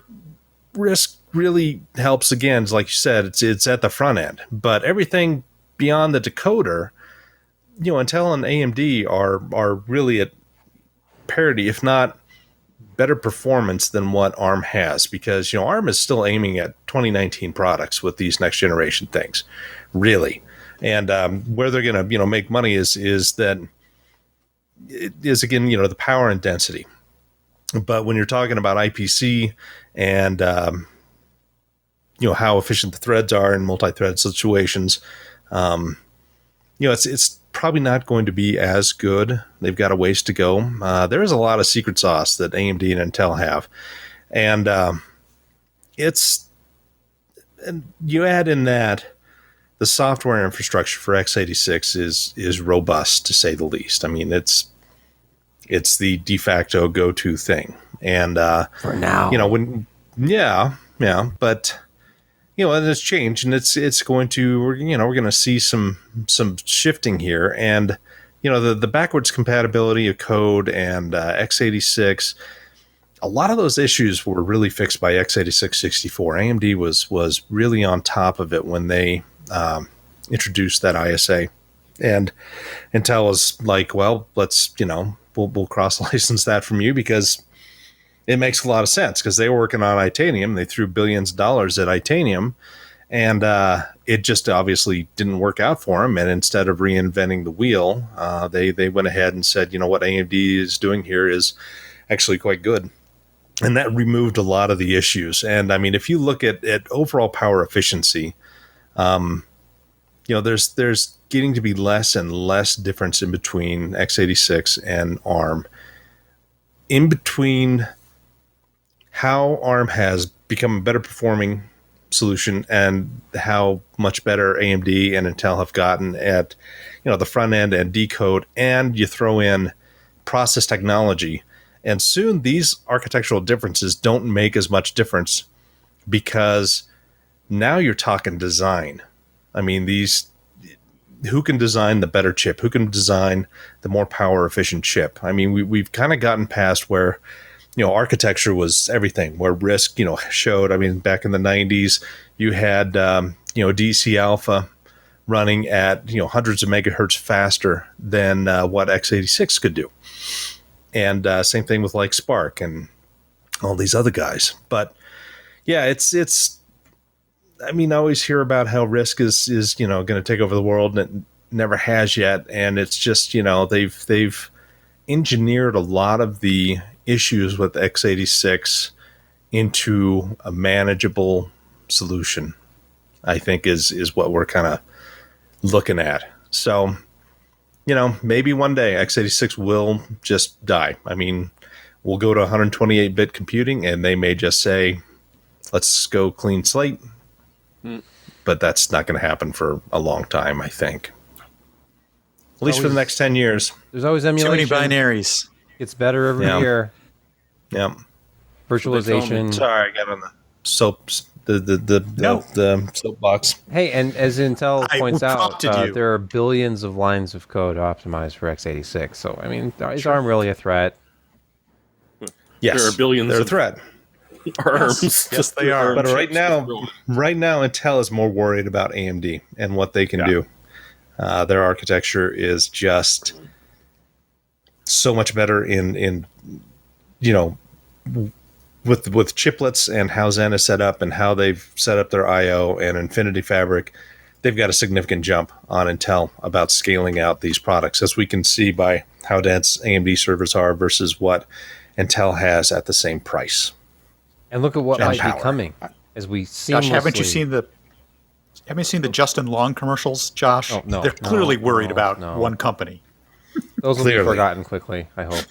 [SPEAKER 3] RISC really helps, again, is like you said, it's at the front end. But everything beyond the decoder, Intel and AMD are really at parity, if not better performance than what ARM has, because ARM is still aiming at 2019 products with these next generation things, really. And where they're going to make money is that it is, again, the power and density. But when you're talking about IPC and how efficient the threads are in multi-thread situations, it's probably not going to be as good. They've got a ways to go. There is a lot of secret sauce that AMD and Intel have, and you add in that the software infrastructure for x86 is robust, to say the least. I mean, it's the de facto go-to thing, and
[SPEAKER 1] for now,
[SPEAKER 3] but. And it's changed, and it's going to, we're going to see some shifting here, and the backwards compatibility of code and x86, a lot of those issues were really fixed by x86-64. AMD was really on top of it when they introduced that ISA. And Intel was like, well, let's, we'll cross-license that from you because it makes a lot of sense, because they were working on Itanium. They threw billions of dollars at Itanium, and it just obviously didn't work out for them. And instead of reinventing the wheel, they went ahead and said, what AMD is doing here is actually quite good. And that removed a lot of the issues. And I mean, if you look at overall power efficiency, there's getting to be less and less difference in between x86 and ARM. In between how ARM has become a better performing solution and how much better AMD and Intel have gotten at, the front end and decode, and you throw in process technology. And soon these architectural differences don't make as much difference, because now you're talking design. I mean, who can design the better chip? Who can design the more power efficient chip? I mean, we've kind of gotten past where, architecture was everything, where RISC, showed. I mean, back in the 90s, you had, DC Alpha running at, hundreds of megahertz faster than what x86 could do. And same thing with like Spark and all these other guys. But yeah, it's. I mean, I always hear about how RISC is going to take over the world, and it never has yet. And it's just, they've engineered a lot of the issues with x86 into a manageable solution, I think is what we're kind of looking at. So, maybe one day x86 will just die. I mean, we'll go to 128-bit computing, and they may just say, let's go clean slate. But that's not going to happen for a long time, I think. At least for the next 10 years.
[SPEAKER 1] There's always emulation.
[SPEAKER 4] Too many binaries.
[SPEAKER 1] It's better every year.
[SPEAKER 3] Yeah.
[SPEAKER 1] Virtualization.
[SPEAKER 3] Sorry, I got on the the soapbox.
[SPEAKER 1] Hey, and as Intel points out,
[SPEAKER 4] you.
[SPEAKER 1] there are billions of lines of code optimized for x86. So, I mean, is ARM really a threat?
[SPEAKER 3] Yes,
[SPEAKER 2] there are billions.
[SPEAKER 3] They're a threat.
[SPEAKER 2] ARMs.
[SPEAKER 4] Yes, they are.
[SPEAKER 3] But right now, Intel is more worried about AMD and what they can do. Their architecture is just so much better in with chiplets and how Zen is set up and how they've set up their I/O and Infinity Fabric. They've got a significant jump on Intel about scaling out these products, as we can see by how dense AMD servers are versus what Intel has at the same price.
[SPEAKER 1] And look at what might be coming as we seamlessly...
[SPEAKER 4] Josh, haven't you seen the Justin Long commercials, Josh?
[SPEAKER 1] Oh, no.
[SPEAKER 4] They're clearly worried about one company.
[SPEAKER 1] Those will be forgotten quickly, I hope.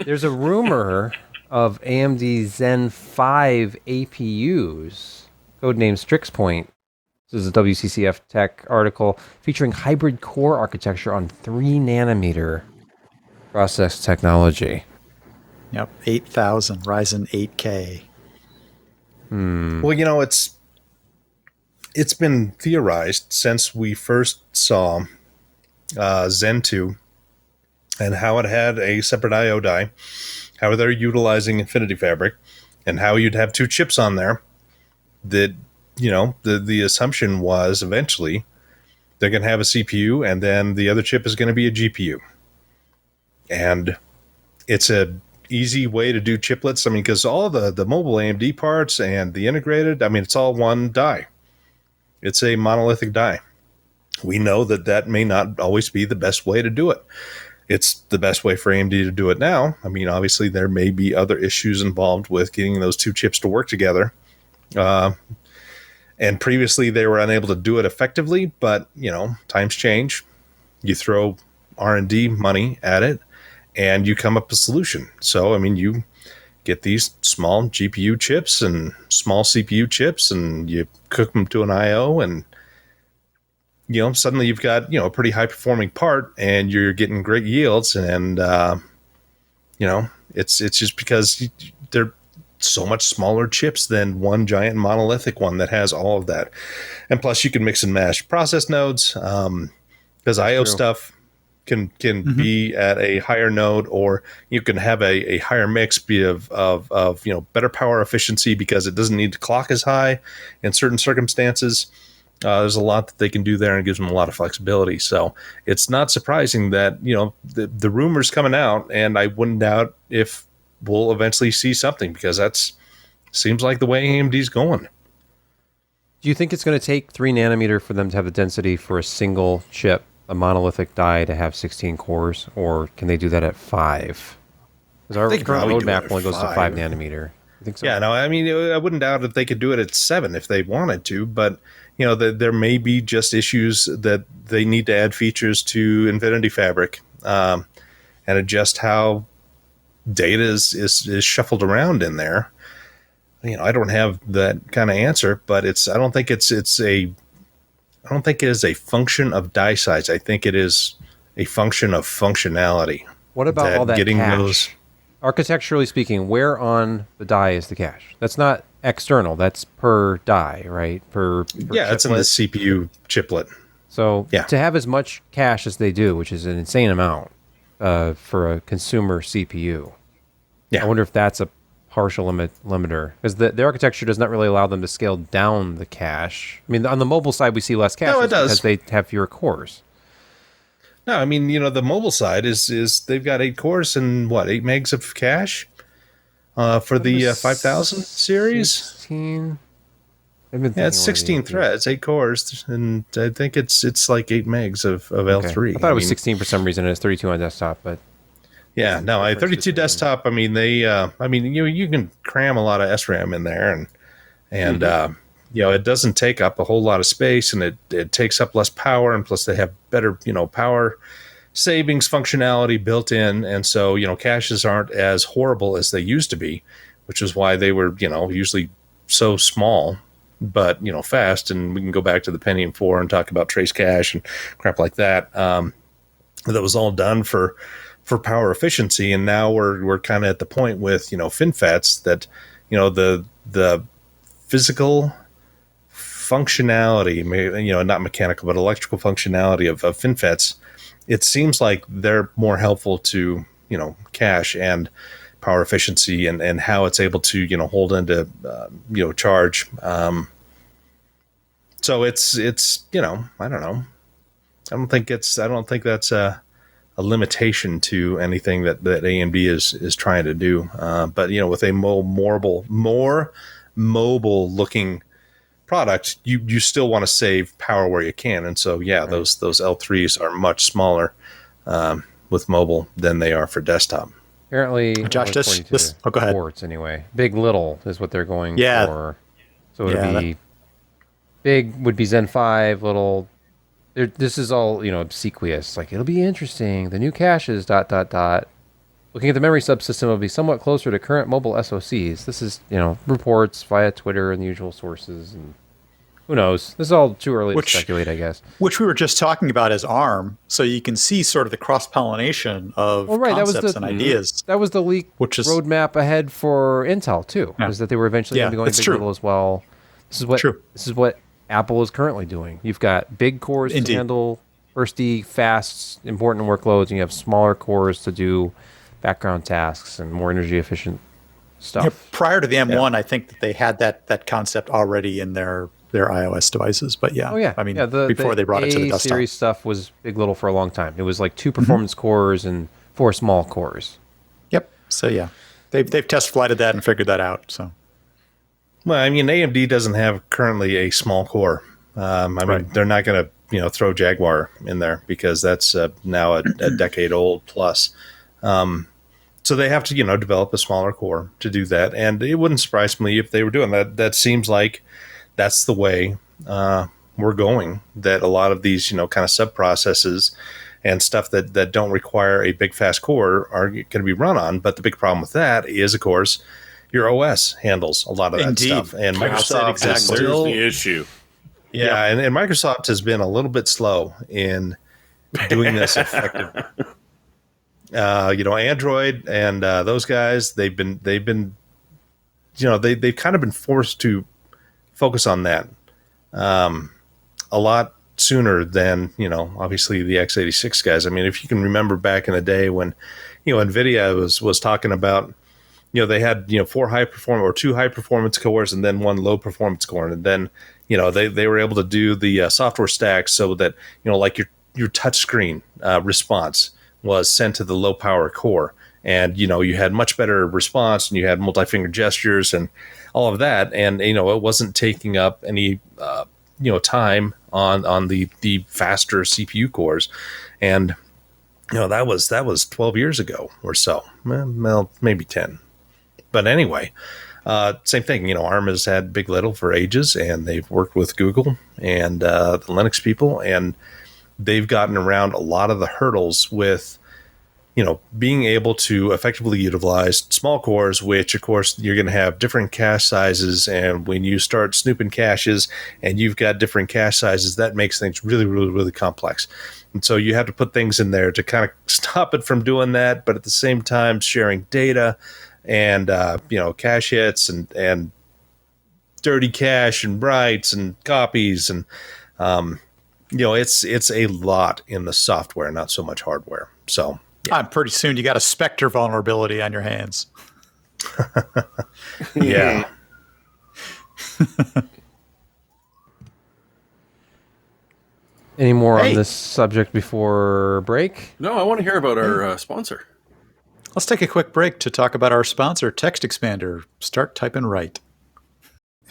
[SPEAKER 1] There's a rumor of AMD Zen 5 APUs, codenamed StrixPoint. This is a WCCF Tech article featuring hybrid core architecture on 3-nanometer process technology.
[SPEAKER 4] Yep, 8,000 Ryzen 8K.
[SPEAKER 3] Well, it's been theorized since we first saw Zen 2 and how it had a separate I/O die, how they're utilizing Infinity Fabric, and how you'd have 2 chips on there. That the assumption was eventually they're going to have a CPU, and then the other chip is going to be a GPU, and it's a easy way to do chiplets. I mean, because all the mobile AMD parts and the integrated, I mean, it's all one die. It's a monolithic die. We know that may not always be the best way to do it. It's the best way for AMD to do it now. I mean, obviously, there may be other issues involved with getting those 2 chips to work together. And previously, they were unable to do it effectively, but, times change. You throw R&D money at it, and you come up with a solution. So, I mean, you get these small GPU chips and small CPU chips, and you cook them to an I/O, and suddenly you've got a pretty high performing part, and you're getting great yields. And it's just because they're so much smaller chips than one giant monolithic one that has all of that. And plus, you can mix and match process nodes, because I/O stuff can be at a higher node, or you can have a higher mix be of better power efficiency because it doesn't need to clock as high in certain circumstances. There's a lot that they can do there, and it gives them a lot of flexibility. So it's not surprising that, the rumors coming out, and I wouldn't doubt if we'll eventually see something, because that's seems like the way AMD's going.
[SPEAKER 1] Do you think it's going to take 3 nanometer for them to have the density for a single chip, a monolithic die, to have 16 cores, or can they do that at 5? Because our current roadmap only goes to 5 nanometer. I think so.
[SPEAKER 3] Yeah, no, I mean, I wouldn't doubt if they could do it at 7 if they wanted to, but there may be just issues that they need to add features to Infinity Fabric and adjust how data is shuffled around in there. I don't have that kind of answer, but I don't think it is a function of die size. I think it is a function of functionality.
[SPEAKER 1] What about all that
[SPEAKER 3] getting
[SPEAKER 1] cache? Architecturally speaking, where on the die is the cache? That's not external. That's per die, right? Per
[SPEAKER 3] it's in the CPU chiplet.
[SPEAKER 1] So to have as much cache as they do, which is an insane amount for a consumer CPU, I wonder if that's a partial limiter, because the architecture does not really allow them to scale down the cache. I mean, on the mobile side, we see less cache because they have fewer cores.
[SPEAKER 3] No, I mean, the mobile side is they've got 8 cores and 8 megs of cache for the 5000 series.
[SPEAKER 1] 16.
[SPEAKER 3] It's 16 threads, 8 cores, and I think it's like 8 megs of L3.
[SPEAKER 1] I thought it was 16 for some reason, and it's 32 on desktop, but
[SPEAKER 3] yeah, no, 32 desktop. I mean, you can cram a lot of SRAM in there, and it doesn't take up a whole lot of space, and it takes up less power, and plus they have better power savings functionality built in, and so caches aren't as horrible as they used to be, which is why they were usually so small, but fast. And we can go back to the Pentium 4 and talk about trace cache and crap like that. That was all done for power efficiency, and now we're kind of at the point with FinFETs that the physical functionality, not mechanical but electrical functionality of FinFETs, it seems like they're more helpful to cache and power efficiency and how it's able to hold into charge. So it's I don't know. I don't think that's a limitation to anything that AMD is trying to do. But with a more mobile looking product, you still want to save power where you can. And so those L3s are much smaller with mobile than they are for desktop.
[SPEAKER 1] Apparently,
[SPEAKER 4] Josh, go ahead.
[SPEAKER 1] Ports anyway. Big little is what they're going for. So it'll be big would be Zen 5, little. This is all obsequious. Like, it'll be interesting. The new caches ... Looking at the memory subsystem, will be somewhat closer to current mobile SoCs. This is reports via Twitter and the usual sources, and who knows? This is all too early to speculate, I guess.
[SPEAKER 4] Which we were just talking about as ARM, so you can see sort of the cross-pollination of concepts and ideas.
[SPEAKER 1] That was the leak roadmap ahead for Intel too. Was that they were eventually going to be going big little as well. This is what Apple is currently doing. You've got big cores to handle bursty, fast, important workloads, and you have smaller cores to do background tasks and more energy efficient stuff.
[SPEAKER 4] Prior to the M1, I think that they had that concept already in their iOS devices. But before they brought it to the desktop.
[SPEAKER 1] Series stuff was big little for a long time. It was like 2 performance cores and 4 small cores.
[SPEAKER 4] Yep. So they've test flighted that and figured that out. So.
[SPEAKER 3] Well, I mean, AMD doesn't have currently a small core. Mean, they're not going to throw Jaguar in there because that's now a decade old plus. So they have to develop a smaller core to do that, and it wouldn't surprise me if they were doing that. That seems like that's the way we're going. That a lot of these kind of sub processes and stuff that don't require a big fast core are going to be run on. But the big problem with that is, of course, your OS handles a lot of that stuff, and Microsoft is still
[SPEAKER 2] the issue.
[SPEAKER 3] Yeah, and Microsoft has been a little bit slow in doing this effectively. Android and those guys, they've kind of been forced to focus on that a lot sooner than obviously the x86 guys. I mean, if you can remember back in the day when NVIDIA was talking about they had 4 high performance or 2 high performance cores and then 1 low performance core, and then they were able to do the software stack so that, like your touchscreen response was sent to the low power core. And, you had much better response, and you had multi-finger gestures and all of that. And, it wasn't taking up any, time on the faster CPU cores. And, that was 12 years ago or so. Well, maybe 10. But anyway, same thing. ARM has had Big Little for ages, and they've worked with Google and the Linux people, and they've gotten around a lot of the hurdles with, being able to effectively utilize small cores, which of course you're going to have different cache sizes. And when you start snooping caches and you've got different cache sizes, that makes things really, really, really complex. And so you have to put things in there to kind of stop it from doing that, but at the same time sharing data and, cache hits and dirty cache and writes and copies. And, it's a lot in the software, not so much hardware. So,
[SPEAKER 4] yeah. Pretty soon you got a Spectre vulnerability on your hands.
[SPEAKER 3] Yeah.
[SPEAKER 1] Any more on this subject before break?
[SPEAKER 2] No, I want to hear about our sponsor.
[SPEAKER 4] Let's take a quick break to talk about our sponsor, TextExpander. Start typing right.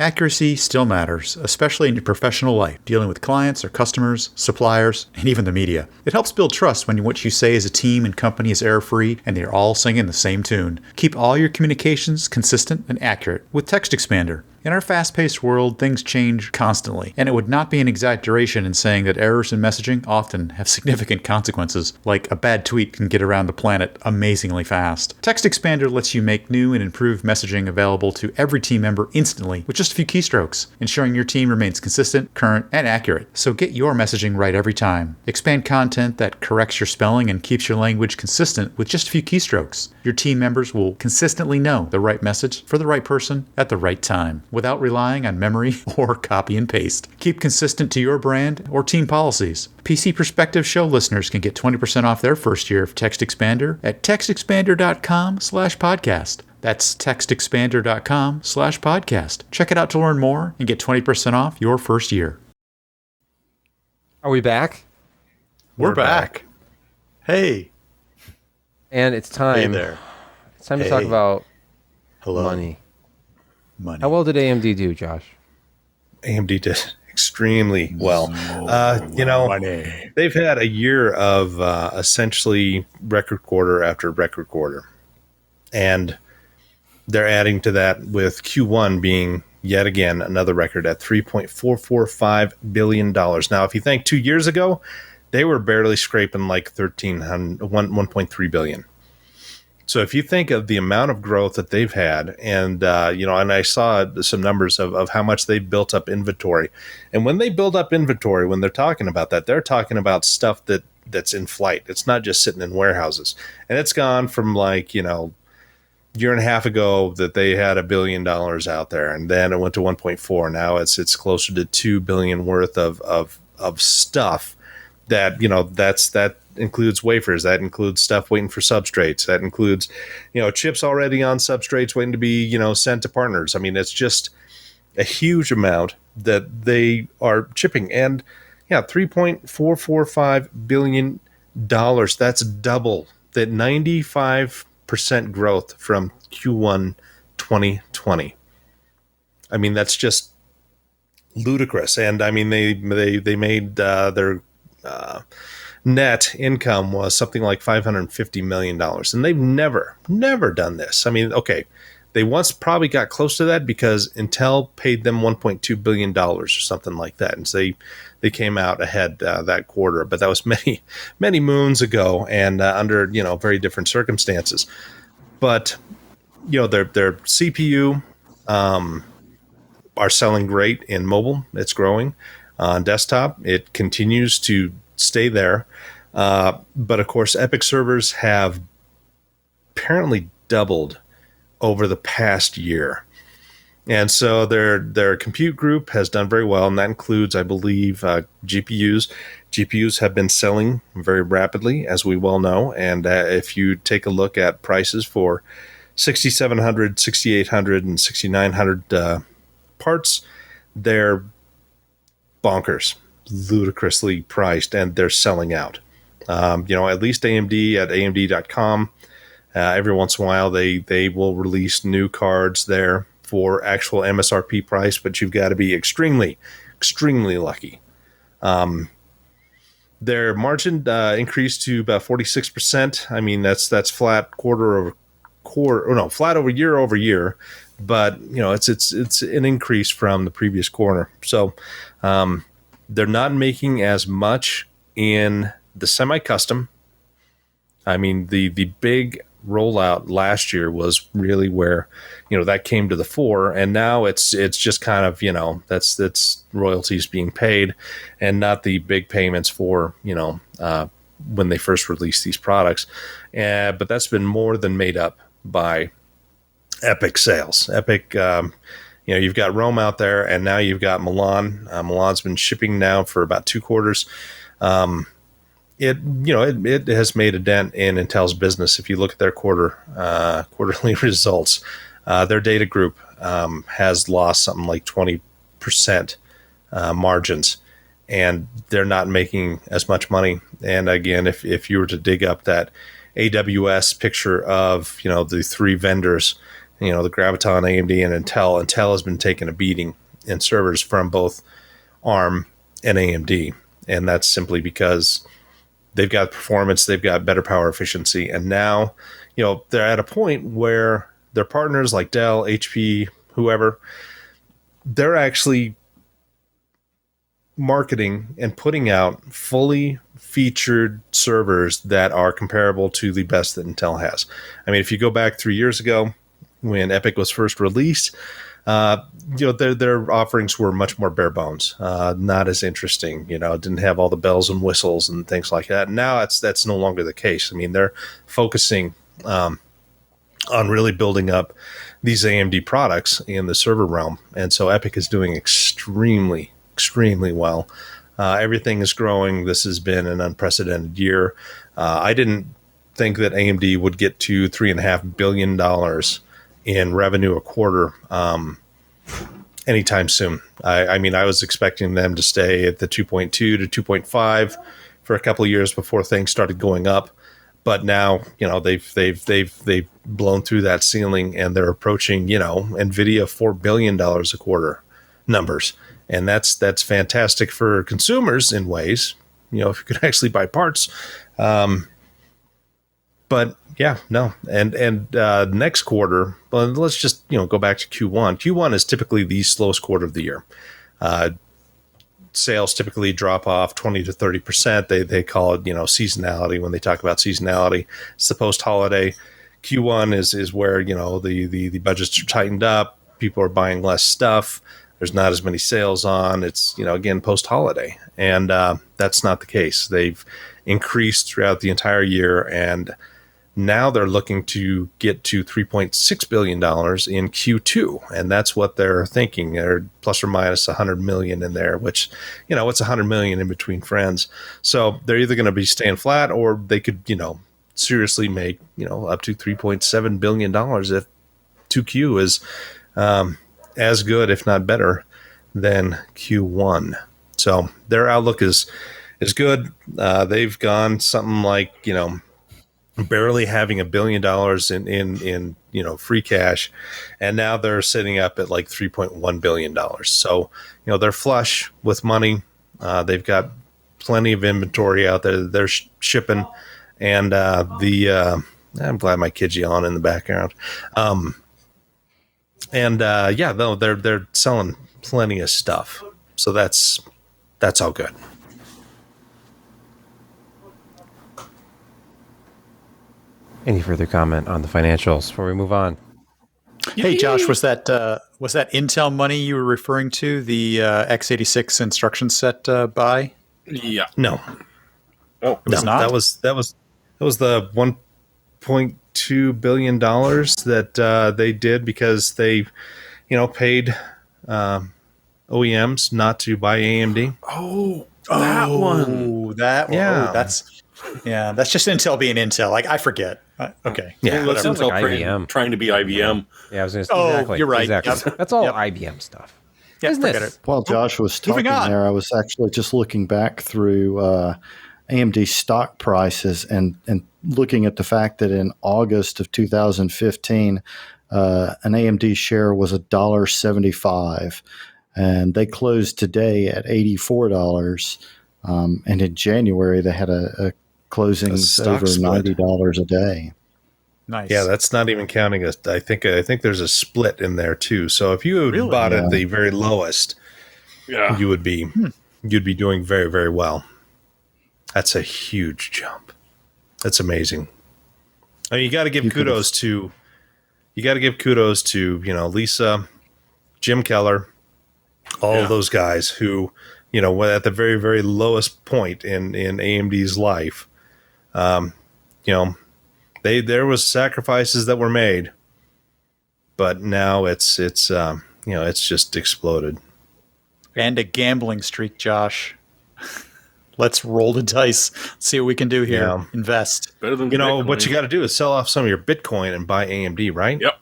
[SPEAKER 4] Accuracy still matters, especially in your professional life, dealing with clients or customers, suppliers, and even the media. It helps build trust when what you say as a team and company is error-free and they're all singing the same tune. Keep all your communications consistent and accurate with TextExpander. In our fast-paced world, things change constantly, and it would not be an exaggeration in saying that errors in messaging often have significant consequences, like a bad tweet can get around the planet amazingly fast. TextExpander lets you make new and improved messaging available to every team member instantly with just a few keystrokes, ensuring your team remains consistent, current, and accurate. So get your messaging right every time. Expand content that corrects your spelling and keeps your language consistent with just a few keystrokes. Your team members will consistently know the right message for the right person at the right time, without relying on memory or copy and paste. Keep consistent to your brand or team policies. PC Perspective Show listeners can get 20% off their first year of TextExpander at textexpander.com/podcast. That's textexpander.com/podcast. Check it out to learn more and get 20% off your first year.
[SPEAKER 1] Are we back?
[SPEAKER 4] We're back. Hey.
[SPEAKER 1] And it's time.
[SPEAKER 4] Hey there.
[SPEAKER 1] It's time to talk about
[SPEAKER 4] money.
[SPEAKER 1] How well did AMD do, Josh?
[SPEAKER 3] AMD did extremely well. They've had a year of essentially record quarter after record quarter. And they're adding to that with Q1 being yet again another record at $3.445 billion. Now, if you think 2 years ago, they were barely scraping like 1.3 billion. So if you think of the amount of growth that they've had, and and I saw some numbers of how much they built up inventory, and when they build up inventory, when they're talking about that, they're talking about stuff that's in flight. It's not just sitting in warehouses, and it's gone from year and a half ago that they had $1 billion out there, and then it went to 1.4. Now it's closer to $2 billion worth of stuff that that includes wafers, that includes stuff waiting for substrates, that includes chips already on substrates waiting to be sent to partners. I mean, it's just a huge amount that they are chipping, and $3.445 billion. That's double that 95% growth from Q1 2020. I mean, that's just ludicrous. And I mean, they made their net income was something like $550 million. And they've never done this. I mean, okay, they once probably got close to that because Intel paid them $1.2 billion or something like that. And so they came out ahead that quarter, but that was many, many moons ago and under, very different circumstances. But, their CPU are selling great in mobile. It's growing. On desktop, it continues to stay there. But of course, Epic servers have apparently doubled over the past year. And so their compute group has done very well, and that includes, I believe, GPUs. GPUs have been selling very rapidly, as we well know. And if you take a look at prices for 6700, 6800, and 6900 parts, they're bonkers, ludicrously priced, and they're selling out. At least AMD at AMD.com, every once in a while they will release new cards there for actual MSRP price, but you've got to be extremely, extremely lucky. Their margin increased to about 46%. I mean, that's flat flat year over year, but it's an increase from the previous quarter. So they're not making as much in the semi-custom. I mean, the big rollout last year was really where that came to the fore, and now it's just kind of that's royalties being paid, and not the big payments for when they first released these products. But that's been more than made up by Epic sales. Epic, you've got Rome out there, and now you've got Milan. Milan's been shipping now for about 2 quarters. It has made a dent in Intel's business. If you look at their quarterly results, their data group has lost something like 20% margins, and they're not making as much money. And again, if you were to dig up that AWS picture of the 3 vendors, the Graviton, AMD, and Intel has been taking a beating in servers from both ARM and AMD, and that's simply because they've got performance, they've got better power efficiency, and now, they're at a point where their partners like Dell, HP, whoever, they're actually marketing and putting out fully featured servers that are comparable to the best that Intel has. I mean, if you go back 3 years ago when Epic was first released, their offerings were much more bare bones, not as interesting. Didn't have all the bells and whistles and things like that. Now that's no longer the case. I mean, they're focusing on really building up these AMD products in the server realm, and so Epic is doing extremely, extremely well. Everything is growing. This has been an unprecedented year. I didn't think that AMD would get to $3.5 billion in revenue a quarter anytime soon. I mean, I was expecting them to stay at the 2.2 to 2.5 for a couple of years before things started going up. But now, they've blown through that ceiling, and they're approaching, NVIDIA $4 billion a quarter numbers. And that's fantastic for consumers in ways, if you could actually buy parts. But yeah, no. And next quarter, well, let's just, go back to Q1. Q1 is typically the slowest quarter of the year. Sales typically drop off 20 to 30%. They call it, seasonality. When they talk about seasonality, it's the post-holiday. Q1 is where, the budgets are tightened up. People are buying less stuff. There's not as many sales on. It's, again, post-holiday. And that's not the case. They've increased throughout the entire year, and now they're looking to get to $3.6 billion in Q2, and that's what they're thinking. They're plus or minus $100 million in there, which, it's $100 million in between friends. So they're either going to be staying flat, or they could, seriously make, up to $3.7 billion if 2Q is as good, if not better, than Q1. So their outlook is good. They've gone something like, barely having $1 billion in free cash, and now they're sitting up at like $3.1 billion. So they're flush with money. They've got plenty of inventory out there. They're shipping, and I'm glad my kid's yelling in the background. They're selling plenty of stuff. So that's all good.
[SPEAKER 1] Any further comment on the financials before we move on?
[SPEAKER 4] Hey, Josh, was that Intel money you were referring to, the x86 instruction set buy?
[SPEAKER 2] Yeah.
[SPEAKER 3] No.
[SPEAKER 4] Oh, it was not?
[SPEAKER 3] That was the $1.2 billion that they did because they, paid OEMs not to buy AMD.
[SPEAKER 2] Oh, that one.
[SPEAKER 4] That one.
[SPEAKER 3] Yeah.
[SPEAKER 4] Oh, that's just Intel being Intel. I forget. Okay.
[SPEAKER 3] Yeah.
[SPEAKER 2] Well, that's Intel
[SPEAKER 1] like IBM.
[SPEAKER 2] trying to be IBM.
[SPEAKER 1] Yeah, I was going to say.
[SPEAKER 4] Oh,
[SPEAKER 1] exactly,
[SPEAKER 4] you're right.
[SPEAKER 1] Exactly.
[SPEAKER 4] Yep.
[SPEAKER 1] That's all
[SPEAKER 4] Yep.
[SPEAKER 1] IBM stuff.
[SPEAKER 4] Yeah,
[SPEAKER 1] Business.
[SPEAKER 4] forget it.
[SPEAKER 5] While Josh was talking there, I was actually just looking back through AMD stock prices and looking at the fact that in August of 2015, an AMD share was $1.75, and they closed today at $84. And in January, they had a closing over $90 a day.
[SPEAKER 4] Nice.
[SPEAKER 3] Yeah, that's not even counting us. I think there's a split in there too. So if you bought at the very lowest, you would be doing very, very well. That's a huge jump. That's amazing. I mean, you got to give kudos to Lisa, Jim Keller, all of those guys who, were at the very, very lowest point in AMD's life. There was sacrifices that were made, but now it's just exploded.
[SPEAKER 4] And a gambling streak, Josh. Let's roll the dice. See what we can do here. Yeah. Invest.
[SPEAKER 2] Better than
[SPEAKER 3] what you got to do is sell off some of your Bitcoin and buy AMD, right?
[SPEAKER 2] Yep.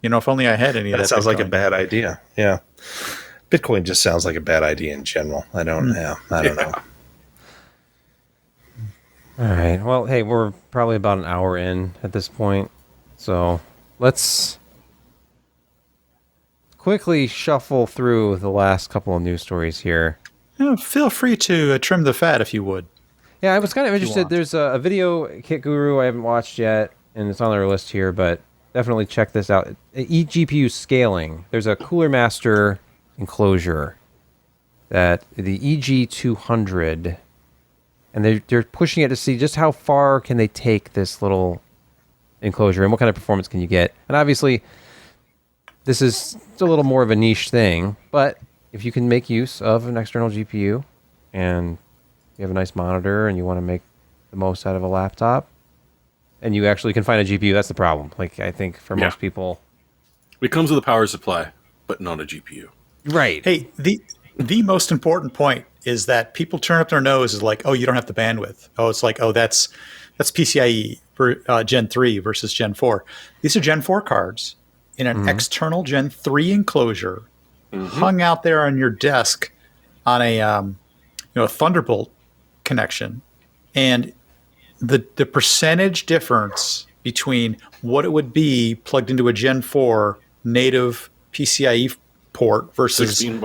[SPEAKER 4] If only I had any of that.
[SPEAKER 3] That sounds
[SPEAKER 4] Bitcoin.
[SPEAKER 3] like a bad idea. Yeah. Bitcoin just sounds like a bad idea in general. I don't know.
[SPEAKER 1] All right. Well, hey, we're probably about an hour in at this point, so let's quickly shuffle through the last couple of news stories here.
[SPEAKER 4] Feel free to trim the fat if you would.
[SPEAKER 1] Yeah, I was kind of interested. There's a video Kit Guru I haven't watched yet, and it's on our list here, but definitely check this out. eGPU scaling. There's a Cooler Master enclosure that the EG200, and they're pushing it to see just how far can they take this little enclosure and what kind of performance can you get. And obviously, this is a little more of a niche thing, but if you can make use of an external GPU and you have a nice monitor and you want to make the most out of a laptop and you actually can find a GPU, that's the problem. Like, I think for most people,
[SPEAKER 2] it comes with a power supply, but not a GPU.
[SPEAKER 1] Right.
[SPEAKER 4] Hey, the most important point is that people turn up their nose is like, oh, you don't have the bandwidth. Oh, it's like, oh, that's PCIe for Gen 3 versus Gen 4. These are Gen 4 cards in an external Gen 3 enclosure hung out there on your desk on a Thunderbolt connection. And the percentage difference between what it would be plugged into a Gen 4 native PCIe port versus sitting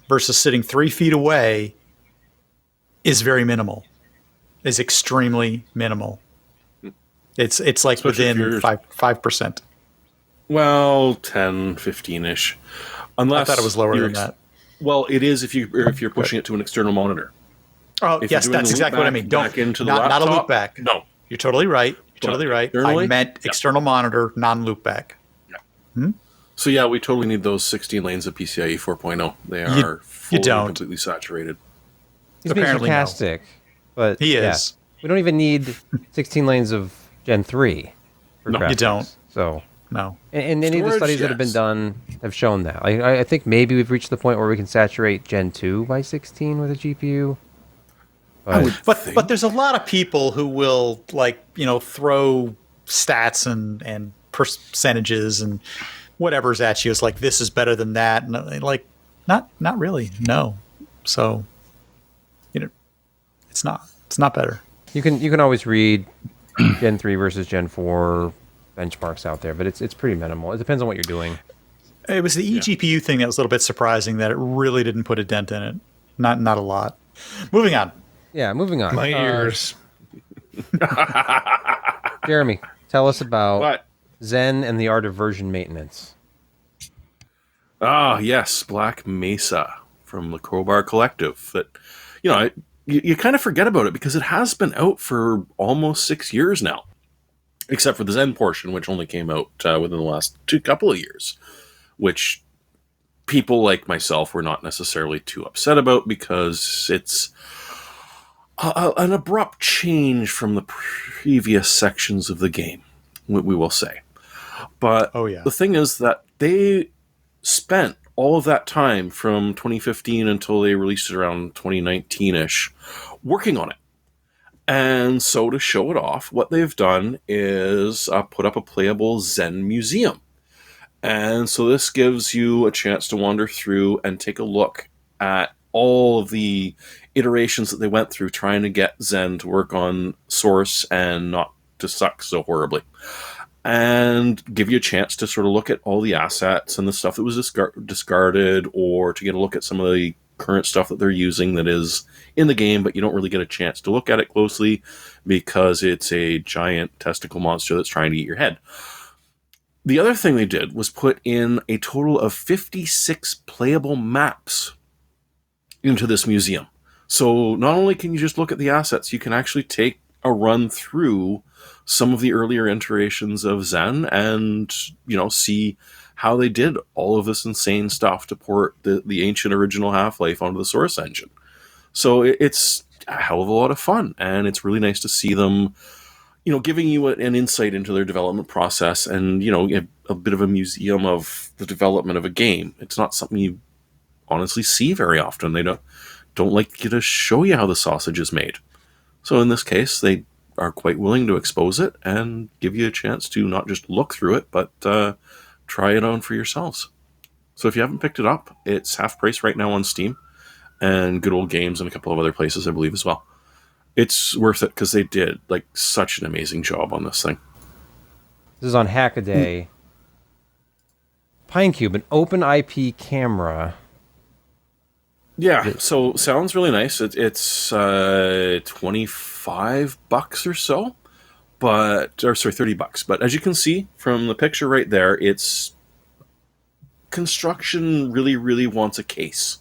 [SPEAKER 4] versus sitting 3 feet away is very minimal. Is extremely minimal. It's like especially within 5%.
[SPEAKER 2] Well, 10, 15-ish. Unless
[SPEAKER 4] I thought it was lower than that.
[SPEAKER 2] Well, it is if you're pushing it to an external monitor.
[SPEAKER 4] Oh, yes, that's exactly what I mean.
[SPEAKER 2] Not a
[SPEAKER 4] loop back.
[SPEAKER 2] No.
[SPEAKER 4] You're totally right. I meant external monitor, non-loop back.
[SPEAKER 2] Yeah. So yeah, we totally need those 16 lanes of PCIe 4.0. They are fully completely saturated.
[SPEAKER 1] He's being sarcastic, but
[SPEAKER 4] he is.
[SPEAKER 1] We don't even need 16 lanes of Gen 3.
[SPEAKER 4] No, you don't.
[SPEAKER 1] So
[SPEAKER 4] no.
[SPEAKER 1] And any of the studies that have been done have shown that. I think maybe we've reached the point where we can saturate Gen 2 by 16 with a GPU.
[SPEAKER 4] But there's a lot of people who will throw stats and percentages and whatever's at you. It's like, this is better than that, and not really. No. So it's not better.
[SPEAKER 1] You can always read Gen 3 versus Gen 4 benchmarks out there, but it's pretty minimal. It depends on what you're doing.
[SPEAKER 4] It was the eGPU thing that was a little bit surprising that it really didn't put a dent in it. Not a lot. Moving on.
[SPEAKER 1] Yeah, moving on.
[SPEAKER 3] My ears.
[SPEAKER 1] Jeremy, tell us about Zen and the art of version maintenance.
[SPEAKER 2] Ah, yes, Black Mesa from the Crowbar Collective. That you kind of forget about it because it has been out for almost 6 years now, except for the Zen portion, which only came out within the last couple of years, which people like myself were not necessarily too upset about because it's an abrupt change from the previous sections of the game, we will say. But the thing is that they spent all of that time from 2015 until they released it around 2019-ish working on it. And so to show it off, what they've done is put up a playable Zen museum. And so this gives you a chance to wander through and take a look at all of the iterations that they went through trying to get Zen to work on Source and not to suck so horribly. And give you a chance to sort of look at all the assets and the stuff that was discarded, or to get a look at some of the current stuff that they're using that is in the game, but you don't really get a chance to look at it closely because it's a giant testicle monster that's trying to eat your head. The other thing they did was put in a total of 56 playable maps into this museum. So not only can you just look at the assets, you can actually take a run through some of the earlier iterations of Zen and, see how they did all of this insane stuff to port the ancient original Half-Life onto the Source engine. So it's a hell of a lot of fun, and it's really nice to see them giving you an insight into their development process and, a bit of a museum of the development of a game. It's not something you honestly see very often. They don't like you to show you how the sausage is made. So in this case, they are quite willing to expose it and give you a chance to not just look through it, but try it on for yourselves. So if you haven't picked it up, it's half price right now on Steam and Good Old Games and a couple of other places, I believe, as well. It's worth it because they did such an amazing job on this thing.
[SPEAKER 1] This is on Hackaday. PineCube, an open IP camera.
[SPEAKER 2] Yeah, so sounds really nice. It's $25 or so, $30. But as you can see from the picture right there, it's construction really, really wants a case.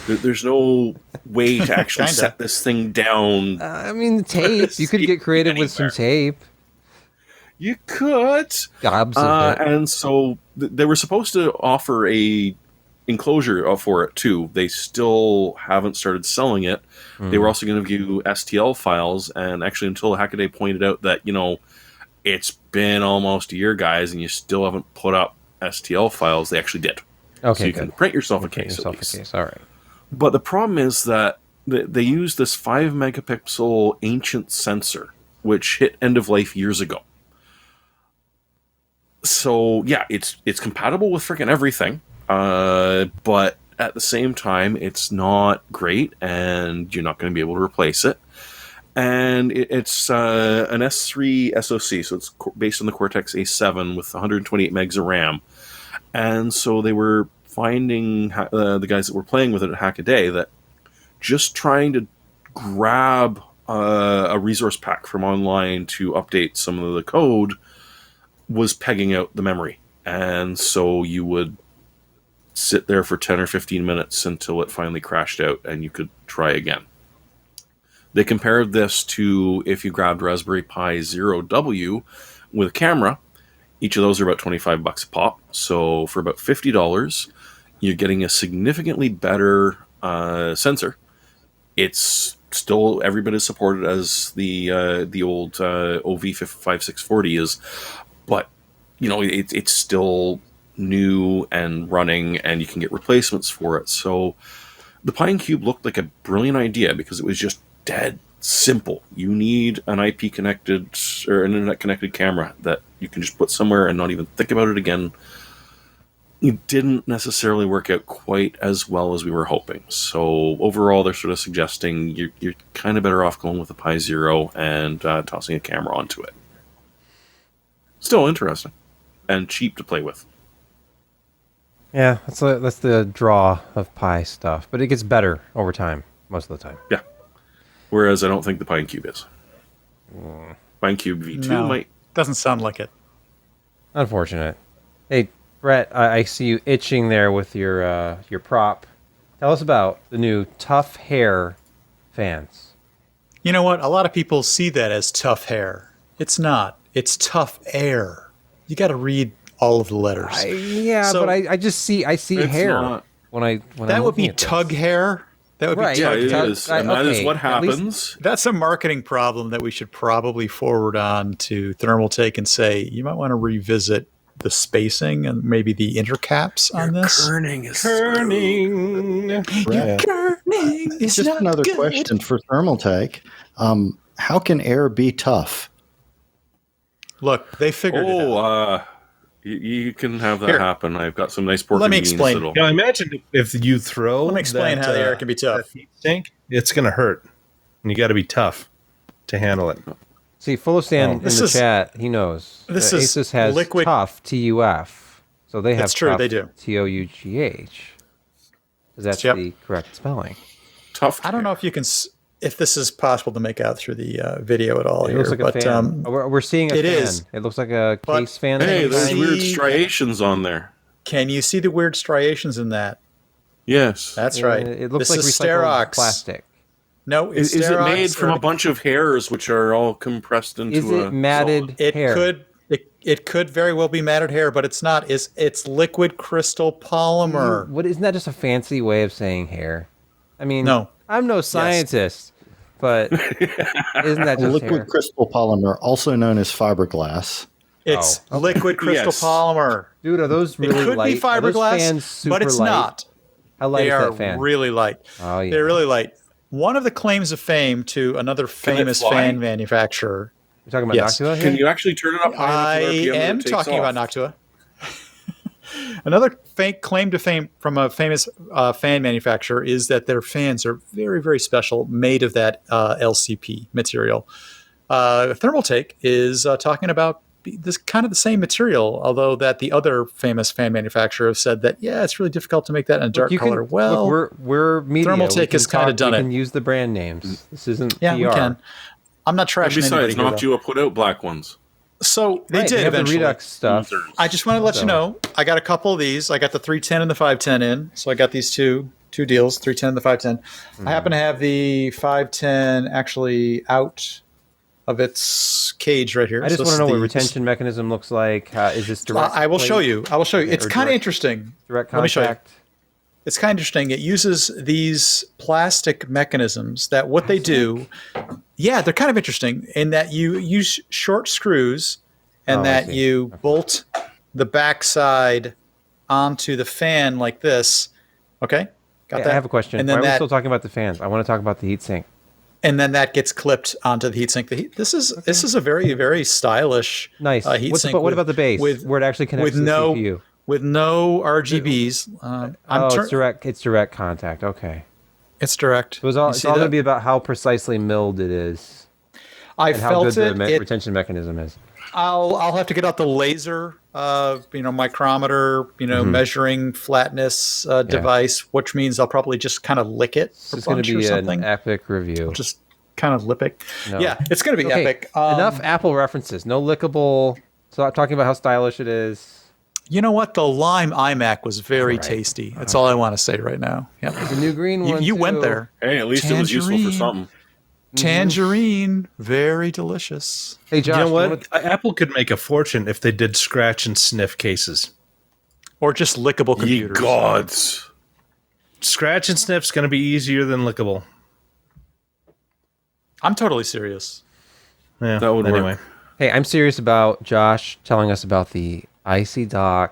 [SPEAKER 2] There's no way to actually set this thing down.
[SPEAKER 1] The tape. You could get creative with some tape.
[SPEAKER 2] You could.
[SPEAKER 1] Gobs of it.
[SPEAKER 2] And so they were supposed to offer a enclosure for it too. They still haven't started selling it. They were also going to give you STL files, and actually until Hackaday pointed out that, it's been almost a year, guys, and you still haven't put up STL files, they actually did.
[SPEAKER 1] Okay,
[SPEAKER 2] so you can print yourself a case.
[SPEAKER 1] All right.
[SPEAKER 2] But the problem is that they use this 5 megapixel ancient sensor, which hit end of life years ago. So yeah, it's compatible with freaking everything, but at the same time, it's not great, and you're not going to be able to replace it. And it's an S3 SoC, so it's based on the Cortex A7 with 128 megs of RAM. And so they were finding, the guys that were playing with it at Hackaday, that just trying to grab a resource pack from online to update some of the code was pegging out the memory. And so you would sit there for 10 or 15 minutes until it finally crashed out and you could try again. They compared this to if you grabbed Raspberry Pi Zero W with a camera. Each of those are about $25 a pop. So for about $50, you're getting a significantly better sensor. It's still every bit as supported as the old OV5640 is, but it's still new and running, and you can get replacements for it. So the PineCube looked like a brilliant idea because it was just dead simple. You need an IP connected or an internet connected camera that you can just put somewhere and not even think about it again. It didn't necessarily work out quite as well as we were hoping. So overall, they're sort of suggesting you're kind of better off going with a Pi Zero and tossing a camera onto it. Still interesting and cheap to play with.
[SPEAKER 1] Yeah, that's the draw of Pi stuff, but it gets better over time most of the time.
[SPEAKER 2] Yeah. Whereas I don't think the PineCube is. PineCube V2 might.
[SPEAKER 4] Doesn't sound like it.
[SPEAKER 1] Unfortunate. Hey, Brett, I see you itching there with your prop. Tell us about the new ToughAir fans.
[SPEAKER 4] You know what? A lot of people see that as ToughAir. It's not. It's ToughAir. You got to read all of the letters.
[SPEAKER 1] But I see hair
[SPEAKER 2] not.
[SPEAKER 1] when I
[SPEAKER 4] that would be TugHair. That would
[SPEAKER 1] right.
[SPEAKER 4] be
[SPEAKER 2] yeah,
[SPEAKER 4] TugHair.
[SPEAKER 2] it is, and that is what happens.
[SPEAKER 4] That's a marketing problem that we should probably forward on to ThermalTake and say you might want to revisit the spacing and maybe the intercaps on this.
[SPEAKER 2] Kerning is
[SPEAKER 3] Kerning.
[SPEAKER 4] Kerning is
[SPEAKER 5] Just
[SPEAKER 4] not
[SPEAKER 5] another
[SPEAKER 4] good.
[SPEAKER 5] question for ThermalTake. How can air be tough?
[SPEAKER 4] Look, they figured it out.
[SPEAKER 2] You can have that
[SPEAKER 4] Here.
[SPEAKER 2] happen. I've got some nice pork
[SPEAKER 4] Let
[SPEAKER 2] and
[SPEAKER 4] me
[SPEAKER 2] beans
[SPEAKER 4] explain.
[SPEAKER 2] that'll-
[SPEAKER 3] Now imagine if you throw.
[SPEAKER 4] Let me explain how the air can be tough.
[SPEAKER 3] that heat sink, it's going to hurt, and you got to be tough to handle it.
[SPEAKER 1] See, Fullstan in
[SPEAKER 4] This
[SPEAKER 1] the
[SPEAKER 4] is-
[SPEAKER 1] chat, he knows.
[SPEAKER 4] this
[SPEAKER 1] that
[SPEAKER 4] is
[SPEAKER 1] Asus has
[SPEAKER 4] liquid-
[SPEAKER 1] tough TUF, so they have
[SPEAKER 4] That's true,
[SPEAKER 1] tough
[SPEAKER 4] they do.
[SPEAKER 1] TOUGH. Because that's
[SPEAKER 4] Yep.
[SPEAKER 1] the correct spelling.
[SPEAKER 2] tough.
[SPEAKER 4] I don't know if you can, if this is possible to make out through the video at all
[SPEAKER 1] It
[SPEAKER 4] here,
[SPEAKER 1] looks like a
[SPEAKER 4] but
[SPEAKER 1] fan. We're seeing a
[SPEAKER 4] it
[SPEAKER 1] fan.
[SPEAKER 4] is.
[SPEAKER 1] It looks like a
[SPEAKER 4] But-
[SPEAKER 1] case fan.
[SPEAKER 2] Hey,
[SPEAKER 1] thing.
[SPEAKER 2] there's
[SPEAKER 4] See-
[SPEAKER 2] weird striations on there.
[SPEAKER 4] can you see the weird striations in that?
[SPEAKER 2] Yes.
[SPEAKER 4] That's
[SPEAKER 1] Yeah,
[SPEAKER 4] right.
[SPEAKER 1] It looks
[SPEAKER 4] this
[SPEAKER 1] like
[SPEAKER 4] is
[SPEAKER 1] recycled
[SPEAKER 4] Sterox.
[SPEAKER 1] plastic.
[SPEAKER 4] No, it's
[SPEAKER 2] Is it
[SPEAKER 4] Sterox
[SPEAKER 2] made from
[SPEAKER 4] or-
[SPEAKER 2] a bunch of hairs which are all compressed into
[SPEAKER 1] Is
[SPEAKER 2] a
[SPEAKER 1] it matted
[SPEAKER 4] It
[SPEAKER 1] hair?
[SPEAKER 4] could. It could very well be matted hair, but it's not. It's liquid crystal polymer.
[SPEAKER 1] What isn't that just a fancy way of saying hair? I mean,
[SPEAKER 4] No.
[SPEAKER 1] I'm no scientist, but isn't that
[SPEAKER 5] A
[SPEAKER 1] just
[SPEAKER 5] liquid
[SPEAKER 1] hair?
[SPEAKER 5] crystal polymer, also known as fiberglass.
[SPEAKER 4] It's
[SPEAKER 1] Oh,
[SPEAKER 4] liquid crystal
[SPEAKER 2] Yes.
[SPEAKER 4] polymer.
[SPEAKER 1] Dude, are those really
[SPEAKER 4] It could
[SPEAKER 1] light?
[SPEAKER 4] be
[SPEAKER 1] Are those
[SPEAKER 4] fiberglass,
[SPEAKER 1] fans super
[SPEAKER 4] but it's
[SPEAKER 1] light?
[SPEAKER 4] not.
[SPEAKER 1] How light
[SPEAKER 4] They
[SPEAKER 1] is
[SPEAKER 4] are
[SPEAKER 1] that fan?
[SPEAKER 4] really light.
[SPEAKER 1] Oh, yeah.
[SPEAKER 4] They're really light. One of the claims of fame to another
[SPEAKER 2] it
[SPEAKER 4] famous
[SPEAKER 2] fly?
[SPEAKER 4] fan manufacturer.
[SPEAKER 1] You're talking about
[SPEAKER 4] Yes.
[SPEAKER 1] Noctua here?
[SPEAKER 2] Can you actually turn it up high
[SPEAKER 4] I
[SPEAKER 2] enough for RPM that
[SPEAKER 4] am
[SPEAKER 2] it takes
[SPEAKER 4] talking
[SPEAKER 2] off?
[SPEAKER 4] about Noctua. Another claim to fame from a famous fan manufacturer is that their fans are very, very special, made of that LCP material. ThermalTake is talking about this kind of the same material, although that the other famous fan manufacturer have said that, yeah, it's really difficult to make that in a dark
[SPEAKER 1] You can-
[SPEAKER 4] color. Well,
[SPEAKER 1] look, we're media.
[SPEAKER 4] ThermalTake
[SPEAKER 1] We can
[SPEAKER 4] has kinda
[SPEAKER 1] talk-
[SPEAKER 4] done
[SPEAKER 1] we
[SPEAKER 4] it.
[SPEAKER 1] can use the brand names. This isn't
[SPEAKER 4] yeah,
[SPEAKER 1] PR.
[SPEAKER 4] we can. I'm not
[SPEAKER 2] And
[SPEAKER 4] trashing anybody
[SPEAKER 2] besides,
[SPEAKER 4] here, though.
[SPEAKER 2] Noctua put out black ones.
[SPEAKER 4] So they
[SPEAKER 1] Right,
[SPEAKER 4] did
[SPEAKER 1] have the
[SPEAKER 4] eventually.
[SPEAKER 1] Redux stuff.
[SPEAKER 4] I just want to let you know, I got a couple of these. I got the 310 and the 510 in. So I got these two deals, 310 and the 510. I happen to have the 510 actually out of its cage right here.
[SPEAKER 1] I just
[SPEAKER 4] So
[SPEAKER 1] want
[SPEAKER 4] this
[SPEAKER 1] to know
[SPEAKER 4] is
[SPEAKER 1] what
[SPEAKER 4] the-
[SPEAKER 1] retention mechanism looks like. Is this direct?
[SPEAKER 4] I will show
[SPEAKER 1] plate,
[SPEAKER 4] you. I will show you. It's
[SPEAKER 1] or
[SPEAKER 4] kind of
[SPEAKER 1] direct-
[SPEAKER 4] interesting.
[SPEAKER 1] Direct
[SPEAKER 4] Let me show you.
[SPEAKER 1] contact.
[SPEAKER 4] It's kind of interesting. It uses these plastic mechanisms that what they do, yeah, they're kind of interesting in that you use short screws and
[SPEAKER 1] Oh, I
[SPEAKER 4] that
[SPEAKER 1] see.
[SPEAKER 4] you bolt the backside onto the fan like this. Okay, got
[SPEAKER 1] Hey,
[SPEAKER 4] that?
[SPEAKER 1] I have a question.
[SPEAKER 4] And
[SPEAKER 1] Why
[SPEAKER 4] then
[SPEAKER 1] are we
[SPEAKER 4] that,
[SPEAKER 1] still talking about the fans? I want to talk about the heatsink.
[SPEAKER 4] and then that gets clipped onto the heatsink. This is a very, very stylish
[SPEAKER 1] Nice.
[SPEAKER 4] heatsink.
[SPEAKER 1] What about the base?
[SPEAKER 4] with
[SPEAKER 1] where it actually connects
[SPEAKER 4] with
[SPEAKER 1] to the
[SPEAKER 4] no
[SPEAKER 1] CPU?
[SPEAKER 4] with no RGBs?
[SPEAKER 1] It's direct. It's direct contact. Okay.
[SPEAKER 4] It's direct.
[SPEAKER 1] It was all,
[SPEAKER 4] You
[SPEAKER 1] it's
[SPEAKER 4] see
[SPEAKER 1] all going
[SPEAKER 4] that?
[SPEAKER 1] to be about how precisely milled it is
[SPEAKER 4] I
[SPEAKER 1] and how
[SPEAKER 4] felt
[SPEAKER 1] good the
[SPEAKER 4] it. It
[SPEAKER 1] retention mechanism is.
[SPEAKER 4] I'll have to get out the laser, micrometer, measuring flatness device, which means I'll probably just kind of lick it.
[SPEAKER 1] This is going to be an epic review.
[SPEAKER 4] Just kind of lip it.
[SPEAKER 1] No.
[SPEAKER 4] Yeah, it's going to be
[SPEAKER 1] Okay,
[SPEAKER 4] epic.
[SPEAKER 1] enough Apple references. No lickable. So I'm talking about how stylish it is.
[SPEAKER 4] You know what? The lime iMac was very
[SPEAKER 1] Right.
[SPEAKER 4] tasty. That's all I want to say right now. Yeah,
[SPEAKER 1] The new green one.
[SPEAKER 4] you went
[SPEAKER 1] too.
[SPEAKER 4] there.
[SPEAKER 2] Hey, at least it was useful for
[SPEAKER 4] Tangerine.
[SPEAKER 2] something.
[SPEAKER 4] Tangerine, very delicious.
[SPEAKER 1] Hey, Josh.
[SPEAKER 3] You know what? Apple could make a fortune if they did scratch and sniff cases.
[SPEAKER 4] Or just lickable
[SPEAKER 2] Ye
[SPEAKER 4] computers.
[SPEAKER 2] gods.
[SPEAKER 3] Scratch and sniff's going to be easier than lickable.
[SPEAKER 4] I'm totally serious.
[SPEAKER 3] Yeah,
[SPEAKER 2] That would
[SPEAKER 3] anyway.
[SPEAKER 2] work.
[SPEAKER 1] Hey, I'm serious about Josh telling us about the IcyDock.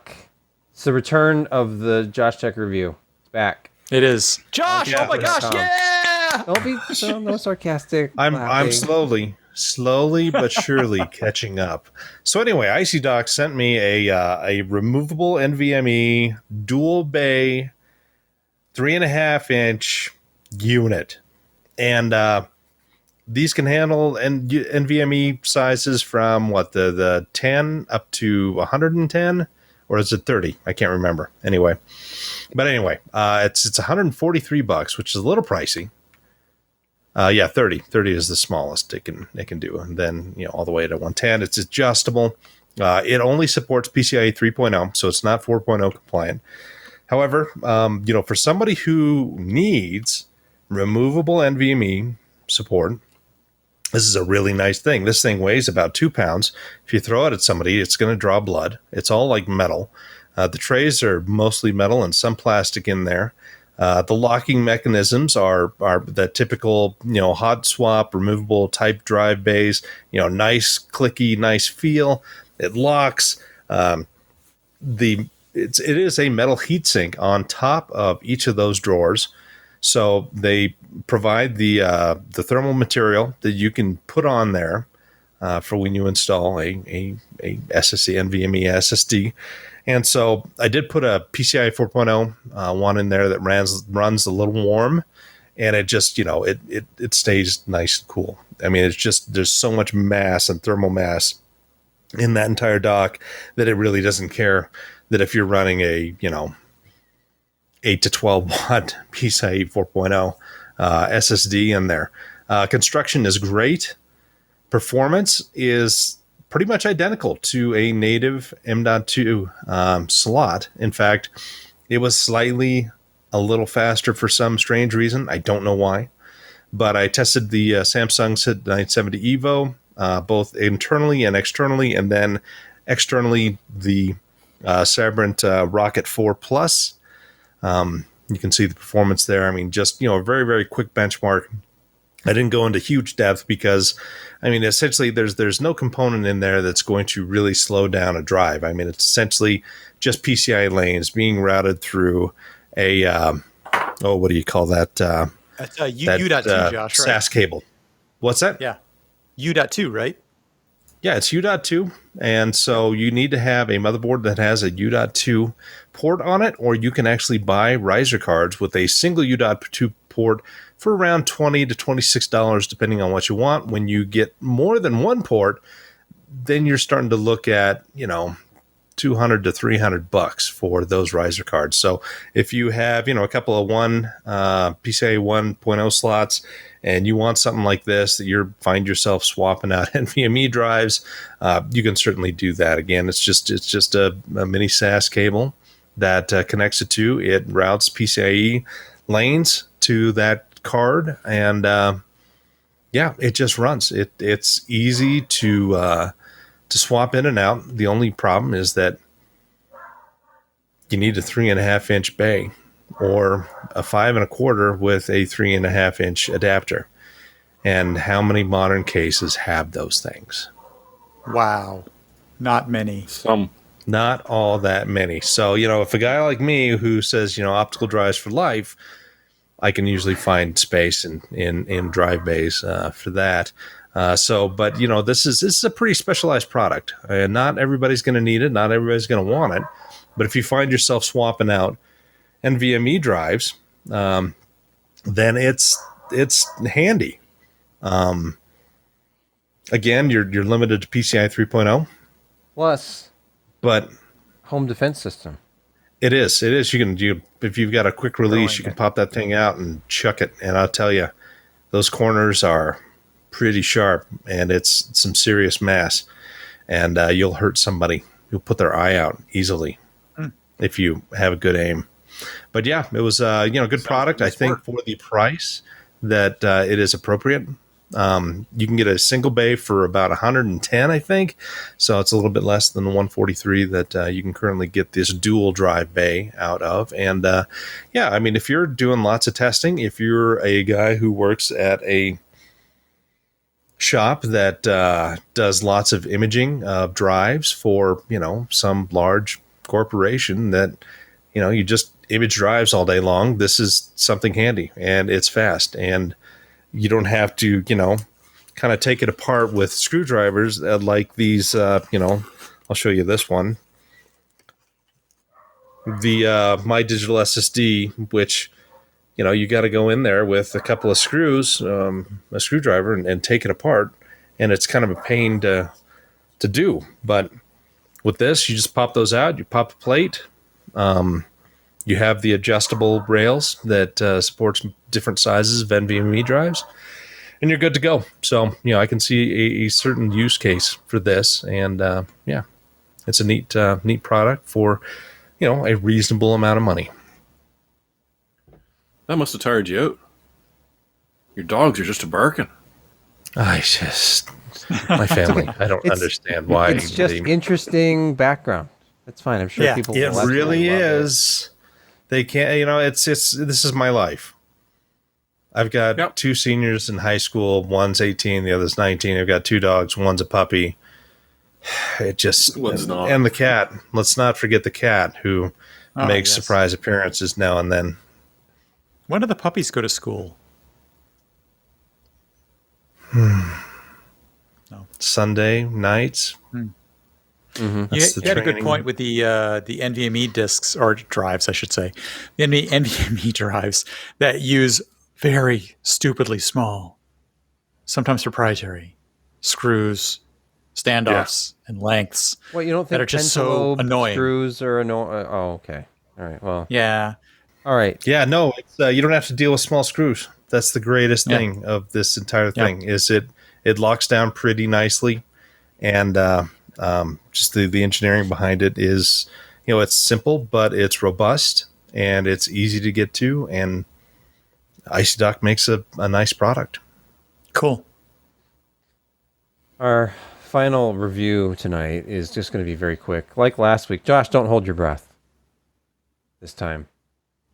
[SPEAKER 1] It's the return of the JoshTEKK review. It's back.
[SPEAKER 4] It is. Josh,
[SPEAKER 3] Yeah.
[SPEAKER 4] oh my gosh,
[SPEAKER 1] Tom.
[SPEAKER 4] yeah!
[SPEAKER 1] Don't be no sarcastic.
[SPEAKER 3] I'm
[SPEAKER 1] laughing.
[SPEAKER 3] slowly but surely catching up. So anyway, IcyDock sent me a removable NVMe dual bay 3.5-inch unit, and these can handle NVMe sizes from the 10 up to 110, or is it 30? I can't remember. Anyway, it's $143, which is a little pricey. 30. 30 is the smallest it can do, and then all the way to 110. It's adjustable. It only supports PCIe 3.0, so it's not 4.0 compliant. However, for somebody who needs removable NVMe support, this is a really nice thing. This thing weighs about 2 pounds. If you throw it at somebody, it's going to draw blood. It's all like metal. The trays are mostly metal and some plastic in there. The locking mechanisms are the typical, hot swap, removable type drive bays. Nice clicky, nice feel. It locks. It is a metal heatsink on top of each of those drawers. So they provide the thermal material that you can put on there for when you install a SSD, NVMe SSD. And so I did put a PCIe 4.0 one in there that runs a little warm, and it just, it stays nice and cool. I mean, it's just, there's so much mass and thermal mass in that entire dock that it really doesn't care that if you're running a, 8 to 12 watt PCIe 4.0 SSD in there. Construction is great. Performance is pretty much identical to a native M.2 slot. In fact, it was slightly a little faster for some strange reason. I don't know why. But I tested the Samsung SID 970 EVO, both internally and externally, and then externally the Sabrent Rocket 4 Plus. You can see the performance there. I mean, just, a very, very quick benchmark. I didn't go into huge depth because, I mean, essentially there's no component in there that's going to really slow down a drive. I mean, it's essentially just PCI lanes being routed through a, what do you call that?
[SPEAKER 4] That's U.2, Josh, right?
[SPEAKER 3] SAS cable. What's that?
[SPEAKER 4] Yeah. U.2, right?
[SPEAKER 3] Yeah, it's U.2. And so you need to have a motherboard that has a U.2 port on it, or you can actually buy riser cards with a single U.2 port for around $20 to $26, depending on what you want. When you get more than one port, then you're starting to look at, $200 to $300 for those riser cards. So if you have, a couple of PCIe 1.0 slots, and you want something like this that you find yourself swapping out NVMe drives, you can certainly do that. Again, it's just a mini SAS cable that connects it to. It routes PCIe lanes to that card, and it just runs. It's easy to swap in and out. The only problem is that you need a 3.5-inch bay or a 5 1/4 with a 3.5-inch adapter. And how many modern cases have those things?
[SPEAKER 4] Wow. Not many.
[SPEAKER 2] Some.
[SPEAKER 3] Not all that many. So, if a guy like me who says, optical drives for life, I can usually find space in drive bays for that. But this is a pretty specialized product, and not everybody's going to need it. Not everybody's going to want it. But if you find yourself swapping out NVMe drives, then it's handy. Again, you're limited to PCI 3.0
[SPEAKER 1] Plus,
[SPEAKER 3] but
[SPEAKER 1] home defense system.
[SPEAKER 3] It is. If you've got a quick release, you can pop that thing out and chuck it. And I'll tell you, those corners are pretty sharp, and it's some serious mass. And you'll hurt somebody. You'll put their eye out easily if you have a good aim. But yeah, it was good product. I think for the price that it is appropriate. You can get a single bay for about 110, I think. So it's a little bit less than the 143 that you can currently get this dual drive bay out of. And I mean, if you're doing lots of testing, if you're a guy who works at a shop that does lots of imaging of drives for, some large corporation that, you just image drives all day long, this is something handy, and it's fast, and you don't have to, kind of take it apart with screwdrivers like these, I'll show you this one. The My Digital SSD, which, you got to go in there with a couple of screws, a screwdriver, and take it apart, and it's kind of a pain to do. But with this, you just pop those out, you pop a plate, you have the adjustable rails that supports different sizes of NVMe drives, and you're good to go. So, I can see a certain use case for this, and it's a neat product for, a reasonable amount of money.
[SPEAKER 2] That must have tired you out. Your dogs are just barking.
[SPEAKER 3] My family. I don't understand why.
[SPEAKER 1] It's just interesting background. That's fine. I'm sure people.
[SPEAKER 3] It really is. They can't. This is my life. I've got two seniors in high school. One's 18, the other's 19. I've got two dogs. One's a puppy. It just
[SPEAKER 2] one's not.
[SPEAKER 3] And the cat. Let's not forget the cat who makes surprise appearances now and then.
[SPEAKER 4] When do the puppies go to school?
[SPEAKER 3] No. Sunday nights.
[SPEAKER 1] Mm-hmm.
[SPEAKER 4] You had a good
[SPEAKER 3] training.
[SPEAKER 4] point with the NVMe disks, or drives, I should say. The NVMe drives that use very stupidly small, sometimes proprietary, screws, standoffs, and lengths.
[SPEAKER 1] What, you don't think
[SPEAKER 4] that are just so
[SPEAKER 1] pentalobe
[SPEAKER 4] annoying?
[SPEAKER 1] screws are annoying? Oh, okay. All right. Well.
[SPEAKER 4] Yeah.
[SPEAKER 1] All right.
[SPEAKER 3] Yeah, no, it's, you don't have to deal with small screws. That's the greatest
[SPEAKER 4] Yeah.
[SPEAKER 3] thing of this entire
[SPEAKER 4] Yeah.
[SPEAKER 3] thing. Is it locks down pretty nicely, and just the engineering behind it is, it's simple, but it's robust and it's easy to get to, and IcyDock makes a nice product.
[SPEAKER 4] Cool.
[SPEAKER 1] Our final review tonight is just going to be very quick. Like last week, Josh, don't hold your breath this time.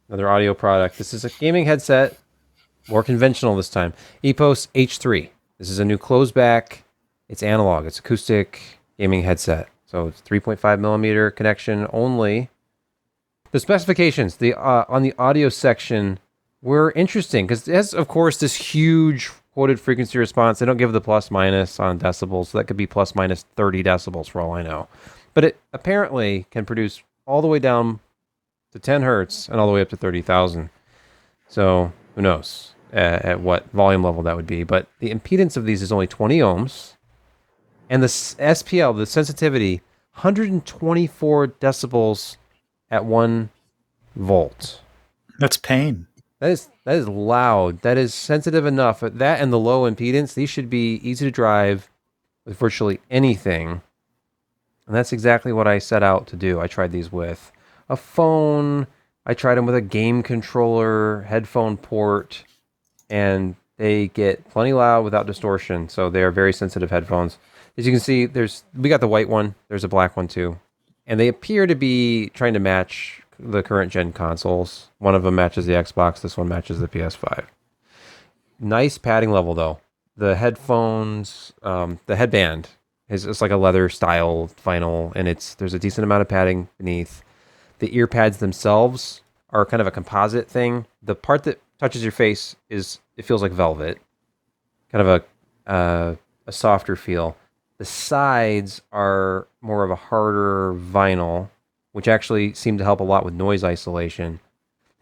[SPEAKER 1] Another audio product. This is a gaming headset, more conventional this time. EPOS H3. This is a new closed back. It's analog. It's acoustic gaming headset. So it's 3.5 millimeter connection only. The specifications, on the audio section, were interesting because it has, of course, this huge quoted frequency response. They don't give the plus minus on decibels, so that could be plus minus 30 decibels for all I know. But it apparently can produce all the way down to 10 hertz and all the way up to 30,000. So who knows at what volume level that would be. But the impedance of these is only 20 ohms. And the SPL, the sensitivity, 124 decibels at 1 volt.
[SPEAKER 4] That's pain.
[SPEAKER 1] That is loud. That is sensitive enough. That and the low impedance, these should be easy to drive with virtually anything. And that's exactly what I set out to do. I tried these with a phone. I tried them with a game controller, headphone port, and they get plenty loud without distortion. So they are very sensitive headphones. As you can see, we got the white one. There's a black one too. And they appear to be trying to match the current gen consoles. One of them matches the Xbox. This one matches the PS5. Nice padding level though. The headphones, the headband it's like a leather style vinyl, and there's a decent amount of padding beneath. The ear pads themselves are kind of a composite thing. The part that touches your face it feels like velvet, kind of a softer feel. The sides are more of a harder vinyl, which actually seemed to help a lot with noise isolation.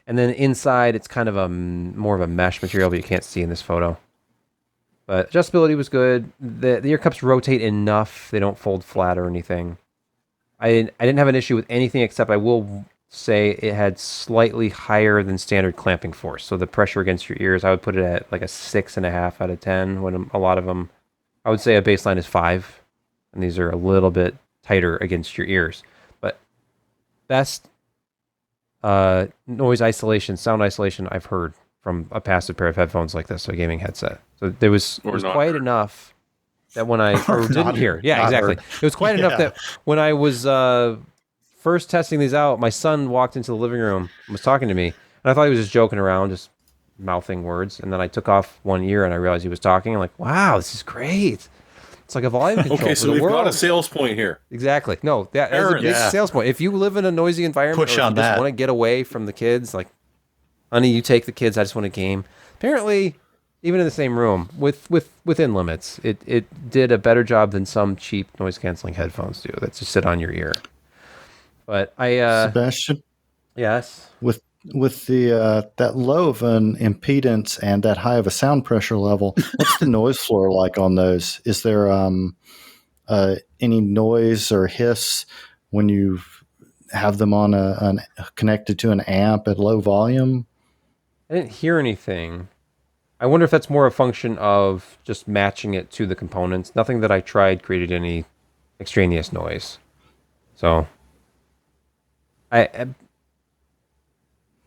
[SPEAKER 1] And then inside, it's kind of more of a mesh material, but you can't see in this photo. But adjustability was good. The ear cups rotate enough; they don't fold flat or anything. I didn't have an issue with anything, except I will say it had slightly higher than standard clamping force. So the pressure against your ears, I would put it at like a 6.5 out of 10. When a lot of them, I would say a baseline is 5, and these are a little bit tighter against your ears. But best noise isolation, sound isolation I've heard from a passive pair of headphones like this, so a gaming headset. So it was quiet enough that when I didn't hear, exactly. It was quiet enough that when I was first testing these out, my son walked into the living room and was talking to me, and I thought he was just joking around, just mouthing words. And then I took off one ear and I realized he was talking. I'm like, wow, this is great. It's like a volume control.
[SPEAKER 2] Okay, so we've got a sales point here.
[SPEAKER 1] Exactly. No, that is a big sales point. If you live in a noisy environment,
[SPEAKER 4] Push
[SPEAKER 1] or if
[SPEAKER 4] on
[SPEAKER 1] you just
[SPEAKER 4] that.
[SPEAKER 1] want to get away from the kids, like, honey, you take the kids. I just want a game. Apparently, even in the same room, within limits, it did a better job than some cheap noise canceling headphones do that just sit on your ear. But
[SPEAKER 5] Sebastian,
[SPEAKER 1] yes,
[SPEAKER 5] with the that low of an impedance and that high of a sound pressure level, what's the noise floor like on those? Is there any noise or hiss when you have them on connected to an amp at low volume?
[SPEAKER 1] I didn't hear anything. I wonder if that's more a function of just matching it to the components. Nothing that I tried created any extraneous noise. So I don't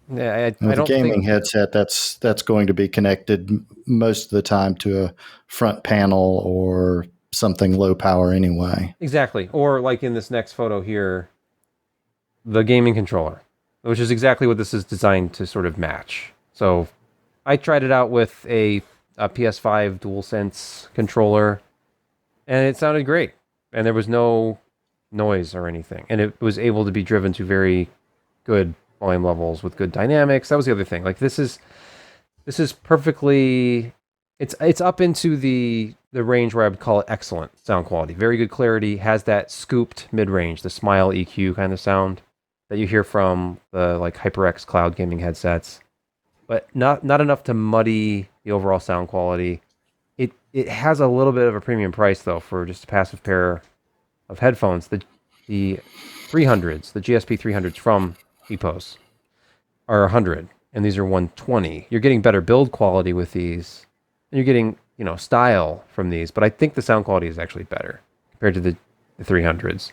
[SPEAKER 5] the gaming
[SPEAKER 1] think
[SPEAKER 5] headset that's going to be connected most of the time to a front panel or something low power anyway.
[SPEAKER 1] exactly. Or like in this next photo here, the gaming controller, which is exactly what this is designed to sort of match. So I tried it out with a PS5 DualSense controller, and it sounded great. And there was no noise or anything. And it was able to be driven to very good volume levels with good dynamics. That was the other thing. Like this is perfectly, it's up into the the range where I would call it excellent sound quality. Very good clarity, has that scooped mid-range, the smile EQ kind of sound that you hear from the like HyperX cloud gaming headsets, but not enough to muddy the overall sound quality. It has a little bit of a premium price though for just a passive pair of headphones. The 300s, the GSP 300s from EPOS are 100, and these are 120. You're getting better build quality with these, and you're getting style from these, but I think the sound quality is actually better compared to the 300s,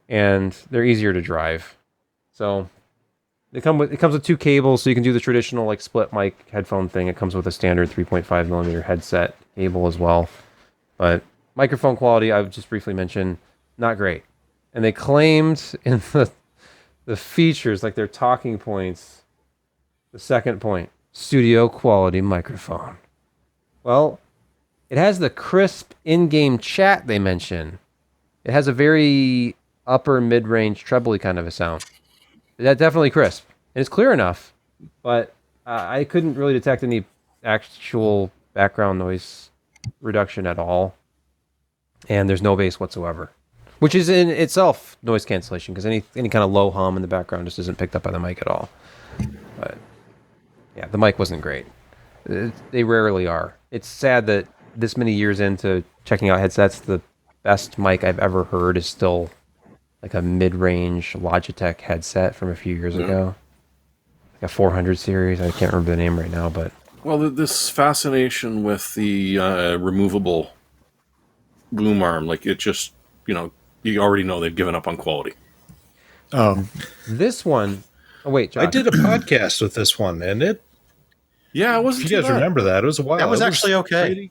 [SPEAKER 1] and they're easier to drive. So it comes with two cables, so you can do the traditional like split mic headphone thing. It comes with a standard 3.5 millimeter headset cable as well, but microphone quality I would just briefly mention, not great. And they claimed in the features, like their talking points, the second point, studio quality microphone. Well, it has the crisp in-game chat they mention. It has a very upper mid-range trebly kind of a sound. That's definitely crisp. And it's clear enough, but I couldn't really detect any actual background noise reduction at all. And there's no bass whatsoever, which is in itself noise cancellation, because any kind of low hum in the background just isn't picked up by the mic at all. But yeah, the mic wasn't great. They rarely are. It's sad that this many years into checking out headsets, the best mic I've ever heard is still like a mid-range Logitech headset from a few years ago. Like a 400 series. I can't remember the name right now, but...
[SPEAKER 2] Well, this fascination with the removable boom arm, like it just, you already know they've given up on quality.
[SPEAKER 1] This one... Oh, wait, Josh.
[SPEAKER 3] I did a podcast with this one, and it...
[SPEAKER 2] Yeah, it wasn't
[SPEAKER 3] if you guys remember that, it was a while.
[SPEAKER 4] That was actually okay.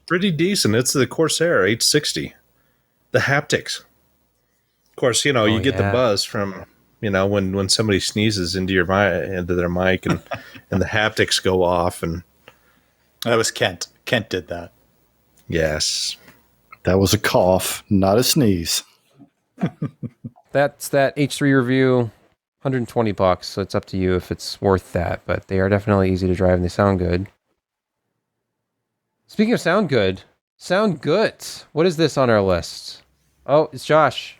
[SPEAKER 3] Pretty decent. It's the Corsair 860. The haptics. Of course, you get the buzz from, when somebody sneezes into their mic and, and the haptics go off. And
[SPEAKER 4] that was Kent. Kent did that.
[SPEAKER 3] Yes.
[SPEAKER 5] That was a cough, not a sneeze.
[SPEAKER 1] That's that H3 review. $120, so it's up to you if it's worth that, but they are definitely easy to drive and they sound good. Speaking of sound good, what is this on our list? Oh, it's Josh.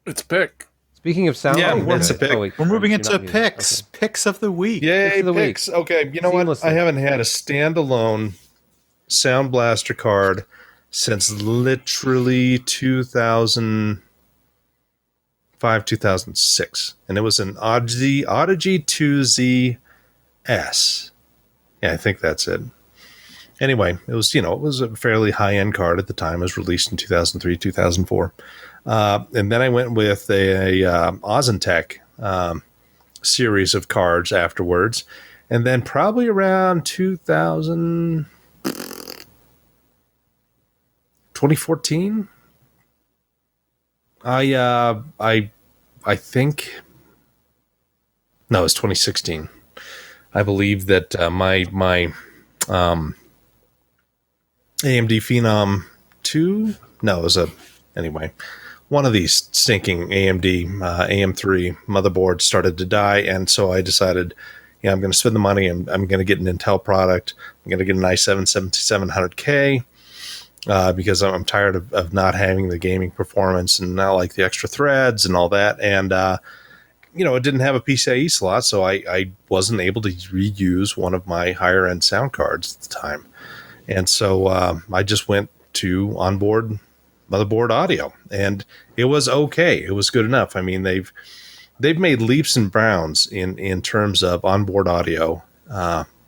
[SPEAKER 2] It's pick.
[SPEAKER 1] Speaking of sound,
[SPEAKER 3] it's a pick.
[SPEAKER 1] Wait,
[SPEAKER 4] we're moving into picks.
[SPEAKER 1] Okay.
[SPEAKER 4] Picks of the week.
[SPEAKER 3] Yay, picks. Okay, you know what? I haven't had a standalone Sound Blaster card since literally 2005, 2006. And it was an Odyssey 2ZS. Yeah, I think that's it. Anyway, it was a fairly high-end card at the time. It was released in 2003, 2004. And then I went with a AMD series of cards afterwards. And then probably around 2014, I think, no, it was 2016. I believe that my AMD Phenom 2, no, it was anyway, one of these stinking AMD AM3 motherboards started to die, and so I decided, I'm going to spend the money, and I'm going to get an Intel product. I'm going to get an i7-7700K, because I'm tired of not having the gaming performance and not like the extra threads and all that. And, it didn't have a PCIe slot, so I wasn't able to reuse one of my higher end sound cards at the time. And so I just went to onboard motherboard audio, and it was okay. It was good enough. I mean, they've made leaps and bounds in terms of onboard audio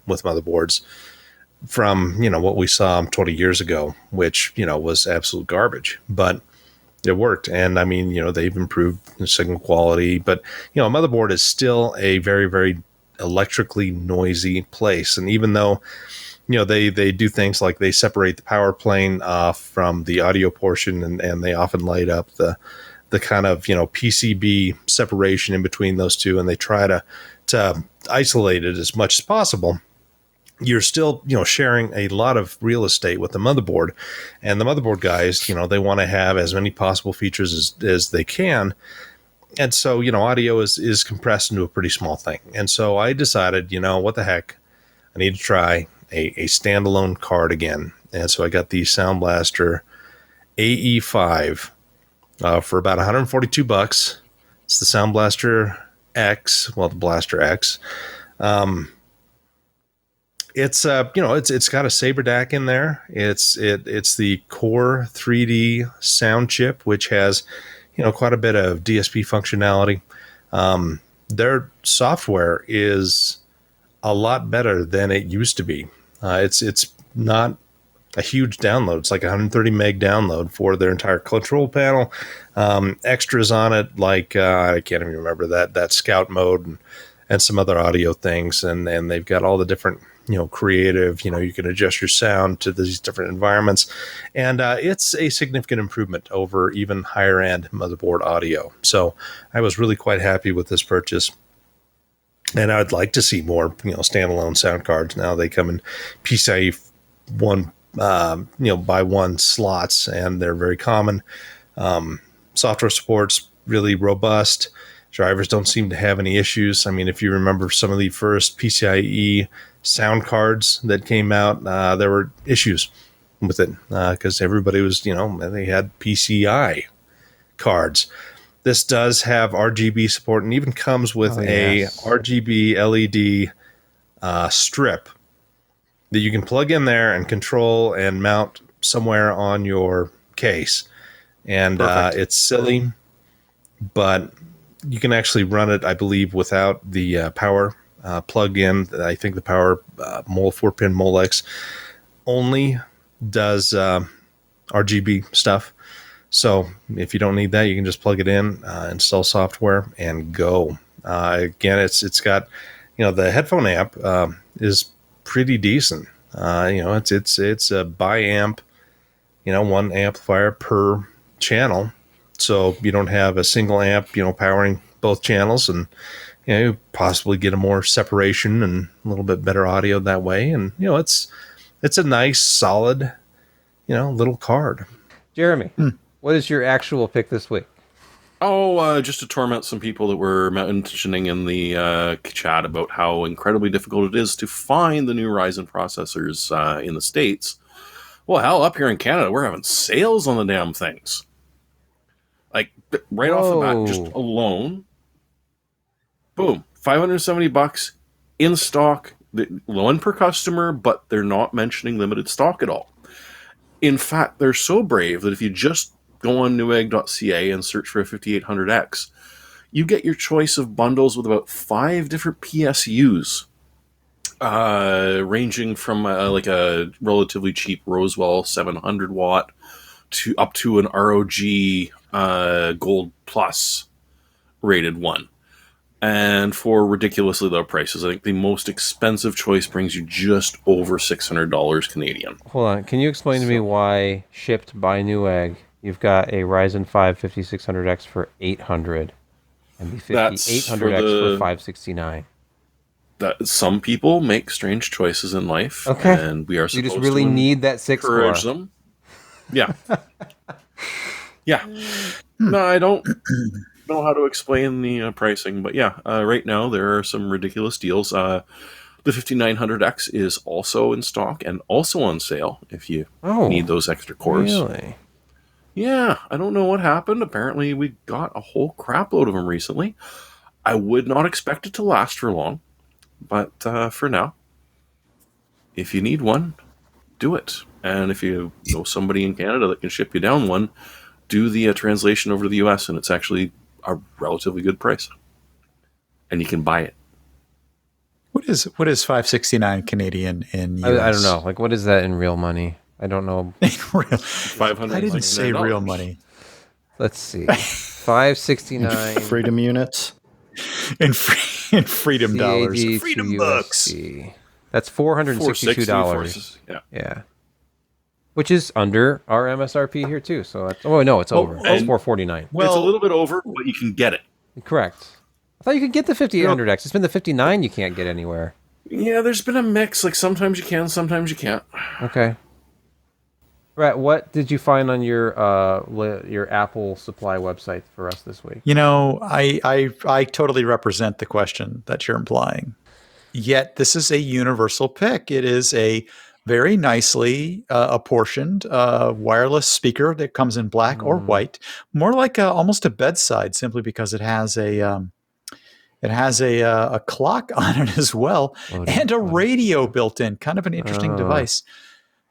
[SPEAKER 3] with motherboards from, what we saw 20 years ago, which, was absolute garbage, but it worked. And I mean, they've improved the signal quality, but, a motherboard is still a very, very electrically noisy place. And even though, they do things like they separate the power plane off from the audio portion, and they often light up the kind of, PCB separation in between those two, and they try to isolate it as much as possible. You're still, sharing a lot of real estate with the motherboard, and the motherboard guys, they want to have as many possible features as they can. And so, audio is compressed into a pretty small thing. And so I decided, what the heck, I need to try a standalone card again. And so I got the Sound Blaster AE5 for about $142. It's the Sound Blaster X, well, the Blaster X. It's it's got a Saber DAC in there. It's the Core 3D sound chip, which has quite a bit of DSP functionality. Their software is a lot better than it used to be. It's not a huge download. It's like 130 meg download for their entire control panel. Extras on it, like I can't even remember that Scout mode and some other audio things. And they've got all the different creative. You can adjust your sound to these different environments, and it's a significant improvement over even higher end motherboard audio. So I was really quite happy with this purchase. And I'd like to see more, standalone sound cards. Now they come in PCIe 1, by 1 slots, and they're very common. Software support's really robust. Drivers don't seem to have any issues. I mean, if you remember some of the first PCIe sound cards that came out, there were issues with it because everybody was, they had PCI cards. This does have RGB support and even comes with a RGB LED strip that you can plug in there and control and mount somewhere on your case. And it's silly, but you can actually run it, I believe, without the power plug-in. I think the power 4-pin Molex only does RGB stuff. So if you don't need that, you can just plug it in, install software, and go. Again, it's got, the headphone amp is pretty decent. It's a bi-amp, 1 amplifier per channel. So you don't have a single amp, powering both channels, and you possibly get a more separation and a little bit better audio that way. And it's a nice, solid, little card.
[SPEAKER 1] Jeremy, what is your actual pick this week?
[SPEAKER 2] Oh, just to torment some people that were mentioning in the chat about how incredibly difficult it is to find the new Ryzen processors in the States. Well, hell, up here in Canada, we're having sales on the damn things. Like, right off the bat, just alone, boom, $570 in stock, low end per customer, but they're not mentioning limited stock at all. In fact, they're so brave that if you just go on newegg.ca and search for a 5800X, you get your choice of bundles with about 5 different PSUs, ranging from like a relatively cheap Roswell 700 watt to up to an ROG Gold Plus rated one, and for ridiculously low prices. I think the most expensive choice brings you just over $600 Canadian.
[SPEAKER 1] Hold on, can you explain to me why shipped by Newegg you've got a Ryzen 5 5600X for $800 and the 5800X for $569?
[SPEAKER 2] That some people make strange choices in life, and we are supposed to
[SPEAKER 1] you just really need that 6
[SPEAKER 2] encourage
[SPEAKER 1] core.
[SPEAKER 2] them. Yeah. Yeah. No, I don't know how to explain the pricing, but yeah, right now there are some ridiculous deals. The 5900X is also in stock and also on sale if you need those extra cores.
[SPEAKER 1] Really?
[SPEAKER 2] Yeah, I don't know what happened. Apparently we got a whole crap load of them recently. I would not expect it to last for long, but for now, if you need one, do it. And if you know somebody in Canada that can ship you down one, do the translation over to the US, and it's actually a relatively good price. And you can buy it.
[SPEAKER 4] What is 569 Canadian in US?
[SPEAKER 1] I don't know. Like, what is that in real money? I don't know.
[SPEAKER 4] In real,
[SPEAKER 2] 500.
[SPEAKER 4] I didn't say real money.
[SPEAKER 1] Let's see. 569
[SPEAKER 5] freedom units
[SPEAKER 4] in freedom dollars. Freedom bucks.
[SPEAKER 1] That's $462. Yeah. Which is under our MSRP here too. So that's it's over. It's $449.
[SPEAKER 2] Well, it's a little bit over, but you can get it.
[SPEAKER 1] Correct. I thought you could get the 5800X. It's been the 59 you can't get anywhere.
[SPEAKER 2] Yeah, there's been a mix. Like sometimes you can, sometimes you can't.
[SPEAKER 1] Okay. Right. What did you find on your Apple supply website for us this week?
[SPEAKER 4] I totally represent the question that you're implying. Yet this is a universal pick. It is a very nicely apportioned wireless speaker that comes in black or white, more like almost a bedside, simply because it has a clock on it as well, and a radio built in. Kind of an interesting device.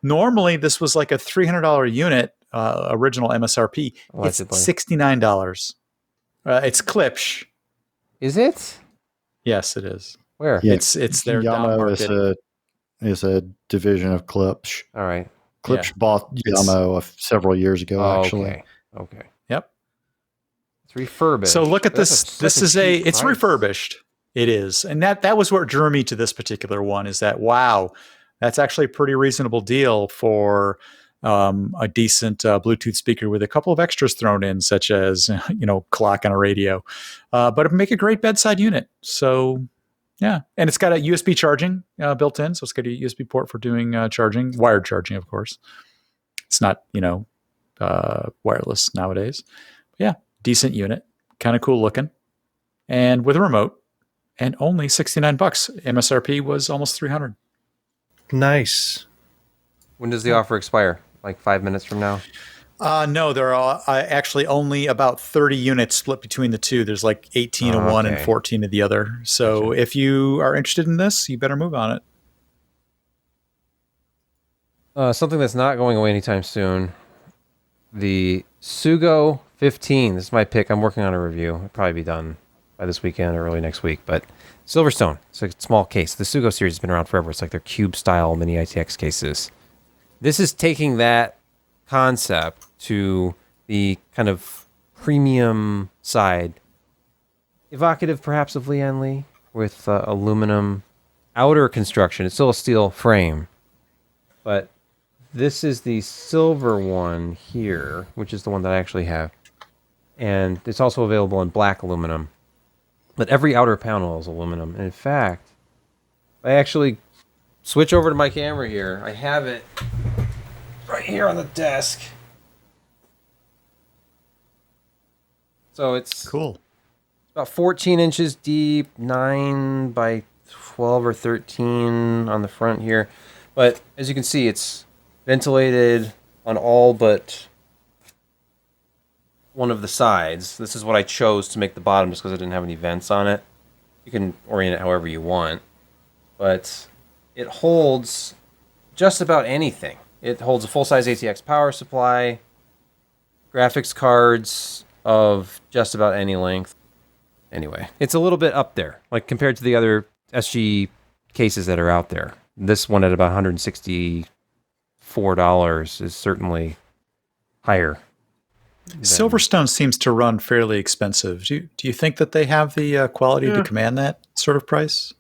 [SPEAKER 4] Normally, this was like a $300 unit, original MSRP. It's $69. It's Klipsch.
[SPEAKER 1] Is it?
[SPEAKER 4] Yes, it is.
[SPEAKER 1] Where?
[SPEAKER 5] Yeah,
[SPEAKER 4] it's their down market.
[SPEAKER 5] Is a division of Klipsch.
[SPEAKER 1] All right.
[SPEAKER 5] Klipsch bought Yamo several years ago, actually.
[SPEAKER 1] Okay.
[SPEAKER 4] Yep.
[SPEAKER 1] It's refurbished.
[SPEAKER 4] So look at this. It's refurbished. It is. And that was what drew me to this particular one, is that, wow, that's actually a pretty reasonable deal for a decent Bluetooth speaker with a couple of extras thrown in, such as, clock and a radio. But it make a great bedside unit. So, yeah. And it's got a USB charging built in. So it's got a USB port for doing charging, wired charging, of course. It's not, wireless nowadays. But yeah, decent unit, kind of cool looking, and with a remote, and only $69. MSRP was almost $300.
[SPEAKER 3] Nice.
[SPEAKER 1] When does the offer expire? Like 5 minutes from now?
[SPEAKER 4] No, there are actually only about 30 units split between the two. There's like 18 of one and 14 of the other. So if you are interested in this, you better move on it.
[SPEAKER 1] Something that's not going away anytime soon. The Sugo 15. This is my pick. I'm working on a review. It'll probably be done by this weekend or early next week. But Silverstone. It's a small case. The Sugo series has been around forever. It's like their cube-style mini ITX cases. This is taking that concept to the kind of premium side, evocative perhaps of Lian Li, with aluminum outer construction. It's still a steel frame, but this is the silver one here, which is the one that I actually have, and it's also available in black aluminum, but every outer panel is aluminum. And in fact, I actually switch over to my camera here. I have it right here on the desk. So it's
[SPEAKER 4] cool.
[SPEAKER 1] About 14 inches deep, 9 by 12 or 13 on the front here. But as you can see, it's ventilated on all but one of the sides. This is what I chose to make the bottom just because I didn't have any vents on it. You can orient it however you want. But it holds just about anything. It holds a full-size ATX power supply, graphics cards of just about any length. Anyway, it's a little bit up there, like compared to the other SG cases that are out there. This one at about $164 is certainly higher.
[SPEAKER 4] Silverstone seems to run fairly expensive. Do you think that they have the quality to command that sort of price?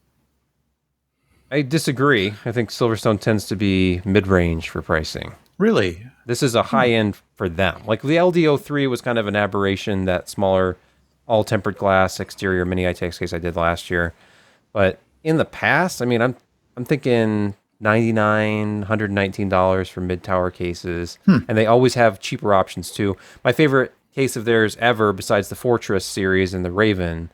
[SPEAKER 1] I disagree. I think Silverstone tends to be mid-range for pricing.
[SPEAKER 4] Really?
[SPEAKER 1] This is a high-end for them. Like the LD03 was kind of an aberration, that smaller, all-tempered glass exterior mini ITX case I did last year. But in the past, I mean, I'm thinking $99, $119 for mid-tower cases. And they always have cheaper options, too. My favorite case of theirs ever, besides the Fortress series and the Raven,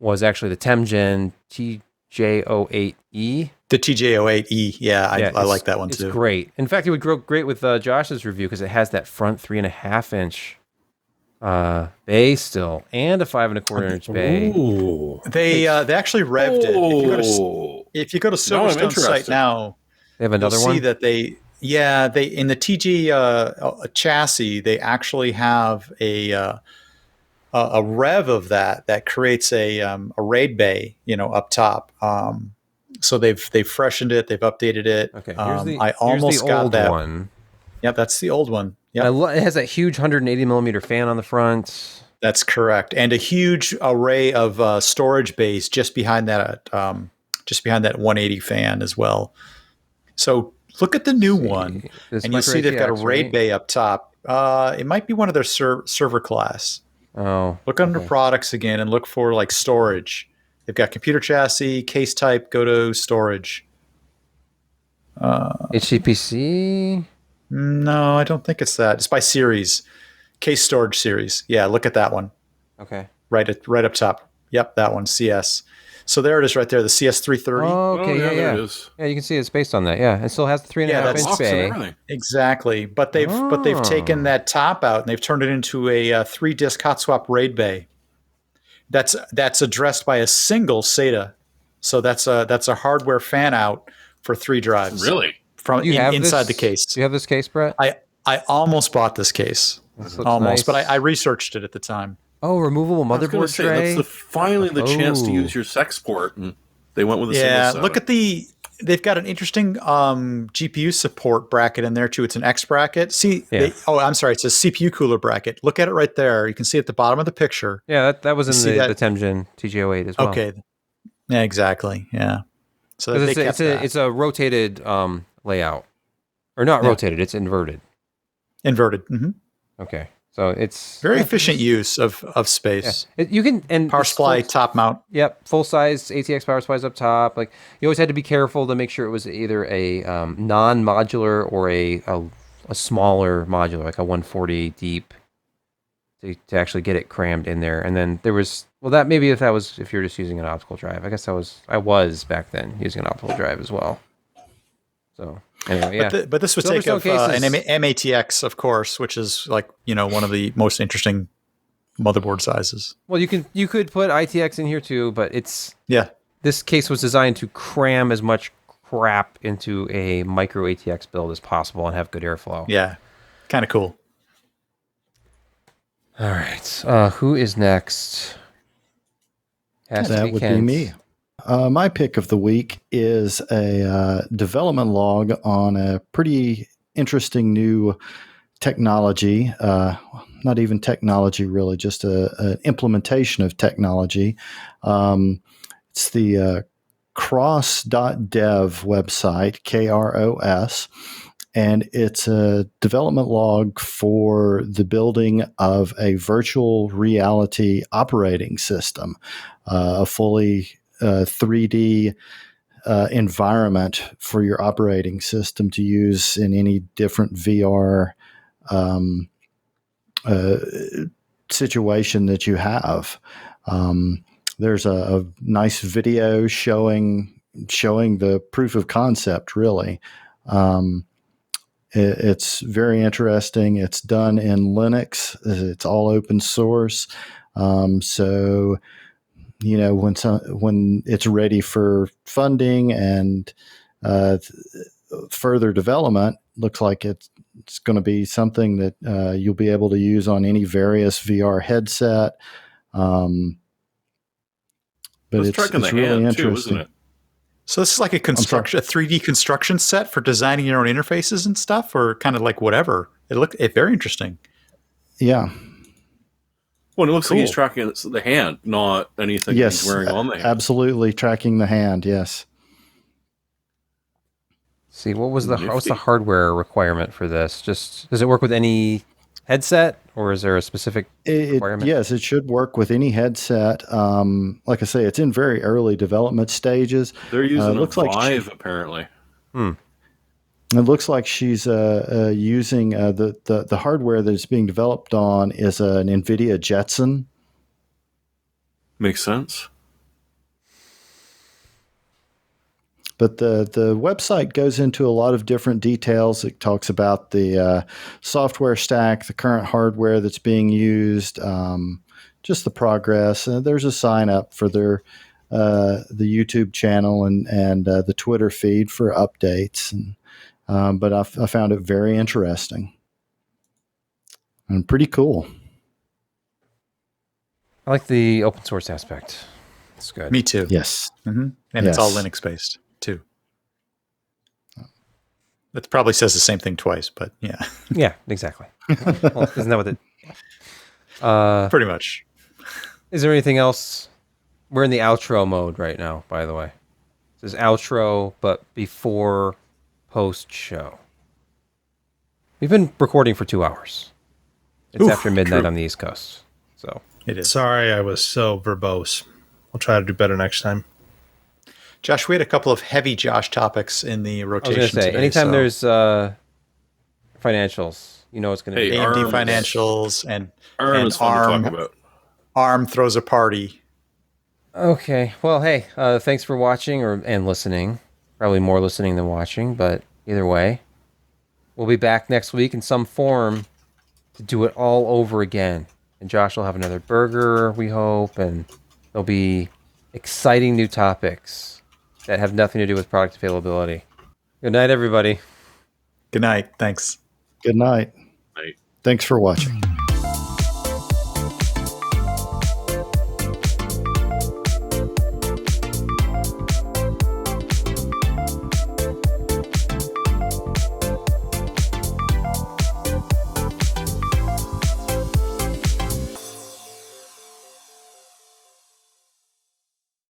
[SPEAKER 1] was actually the Temgen TJ08E.
[SPEAKER 4] The TJ08E, yeah, I like that one too.
[SPEAKER 1] It's great. In fact, it would go great with Josh's review because it has that front 3.5-inch bay still, and a 5.25-inch bay.
[SPEAKER 3] Ooh.
[SPEAKER 4] They actually revved it. If you go to Silverstone's site now,
[SPEAKER 1] they have another one.
[SPEAKER 4] See that they in the TG chassis they actually have a rev of that creates a RAID bay, up top. So they've freshened it, they've updated it.
[SPEAKER 1] Okay,
[SPEAKER 4] I almost got that
[SPEAKER 1] one.
[SPEAKER 4] Yep, that's the old one. Yeah,
[SPEAKER 1] it has that huge 180 millimeter fan on the front.
[SPEAKER 4] That's correct, and a huge array of storage bays just behind that 180 fan as well. So look at the new one, and you'll see they've got a RAID bay up top. It might be one of their server class.
[SPEAKER 1] Oh,
[SPEAKER 4] look under products again and look for like storage. They've got computer chassis, case type, go to storage.
[SPEAKER 1] HCPC?
[SPEAKER 4] No, I don't think it's that. It's by series. Case storage series. Yeah, look at that one.
[SPEAKER 1] Okay.
[SPEAKER 4] Right up top. Yep, that one, CS. So there it is right there, the CS330.
[SPEAKER 1] Oh, okay,
[SPEAKER 2] there
[SPEAKER 1] yeah.
[SPEAKER 2] it is.
[SPEAKER 1] Yeah, you can see it's based on that. Yeah, it still has the 3.5-inch bay.
[SPEAKER 4] Exactly, but they've taken that top out and they've turned it into a 3-disc hot swap RAID bay. That's addressed by a single SATA. So that's a hardware fan out for 3 drives.
[SPEAKER 2] Really?
[SPEAKER 4] From inside the case.
[SPEAKER 1] Do you have this case, Brett?
[SPEAKER 4] I almost bought this case. Almost, nice. But I researched it at the time.
[SPEAKER 1] Oh, removable motherboard tray.
[SPEAKER 2] That's finally the chance to use your sex port, and they went with a single SATA.
[SPEAKER 4] Look at they've got an interesting GPU support bracket in there too. It's an X bracket. I'm sorry, it's a CPU cooler bracket. Look at it right there. You can see at the bottom of the picture.
[SPEAKER 1] Yeah, that was in the 10 Gen TG08 as well.
[SPEAKER 4] Okay. Yeah, exactly. Yeah. So
[SPEAKER 1] it's a rotated layout, or not rotated. It's inverted.
[SPEAKER 4] Inverted. Mm-hmm.
[SPEAKER 1] Okay, so it's
[SPEAKER 4] very efficient use of space.
[SPEAKER 1] Yeah. You can
[SPEAKER 4] power supply top mount.
[SPEAKER 1] Yep, full size ATX power supplies up top. Like you always had to be careful to make sure it was either a non-modular or a smaller modular, like a 140 deep, to actually get it crammed in there. And then there was if you're just using an optical drive. I guess I was back then using an optical drive as well. So anyway, yeah.
[SPEAKER 4] But this would take up an MATX, of course, which is like one of the most interesting motherboard sizes.
[SPEAKER 1] Well, you could put ITX in here too, but this case was designed to cram as much crap into a micro ATX build as possible and have good airflow.
[SPEAKER 4] Yeah, kind of cool.
[SPEAKER 1] All right, who is next?
[SPEAKER 5] That would be me. My pick of the week is a development log on a pretty interesting new technology. Not even technology, really, just an implementation of technology. It's the cross.dev website, KROS, and it's a development log for the building of a virtual reality operating system, a fully 3D environment for your operating system to use in any different VR situation that you have. There's a nice video showing the proof of concept, really. It's very interesting. It's done in Linux. It's all open source. So when it's ready for funding and further development, looks like it's going to be something that you'll be able to use on any various VR headset. But it's really interesting,
[SPEAKER 2] too, isn't it?
[SPEAKER 4] So this is like a 3D construction set for designing your own interfaces and stuff, or kind of like whatever. It looked very interesting.
[SPEAKER 5] Yeah.
[SPEAKER 2] Well, it looks like he's tracking the hand, not anything he's wearing on the hand.
[SPEAKER 5] Absolutely tracking the hand, yes.
[SPEAKER 1] See, what's the hardware requirement for this? Just does it work with any headset, or is there a specific requirement?
[SPEAKER 5] Yes, it should work with any headset. Like I say, it's in very early development stages.
[SPEAKER 2] They're using a Vive, apparently.
[SPEAKER 5] It looks like she's using the hardware that it's being developed on is an NVIDIA Jetson.
[SPEAKER 2] Makes sense.
[SPEAKER 5] But the website goes into a lot of different details. It talks about the software stack, the current hardware that's being used, just the progress. There's a sign up for the YouTube channel and the Twitter feed for updates. But I found it very interesting and pretty cool.
[SPEAKER 1] I like the open source aspect. It's good.
[SPEAKER 4] Me too.
[SPEAKER 5] Yes.
[SPEAKER 4] Mm-hmm. And it's all Linux based too. That probably says the same thing twice, but yeah.
[SPEAKER 1] Yeah, exactly. Well, isn't that what it?
[SPEAKER 4] Pretty much.
[SPEAKER 1] Is there anything else? We're in the outro mode right now, by the way. This is outro, but before post show. We've been recording for 2 hours. It's after midnight on the East Coast, so
[SPEAKER 3] it is. Sorry, I was so verbose. I'll try to do better next time.
[SPEAKER 4] Josh, we had a couple of heavy Josh topics in the rotation.
[SPEAKER 1] I was going to say, anytime there's financials, it's going to be
[SPEAKER 4] AMD Financials and
[SPEAKER 2] ARM is fun to talk about.
[SPEAKER 4] ARM throws a party.
[SPEAKER 1] Okay. Well, hey, thanks for watching and listening. Probably more listening than watching, but either way, we'll be back next week in some form to do it all over again. And Josh will have another burger, we hope, and there'll be exciting new topics that have nothing to do with product availability. Good night, everybody.
[SPEAKER 4] Good night. Thanks.
[SPEAKER 5] Good night.
[SPEAKER 2] Right.
[SPEAKER 5] Thanks for watching.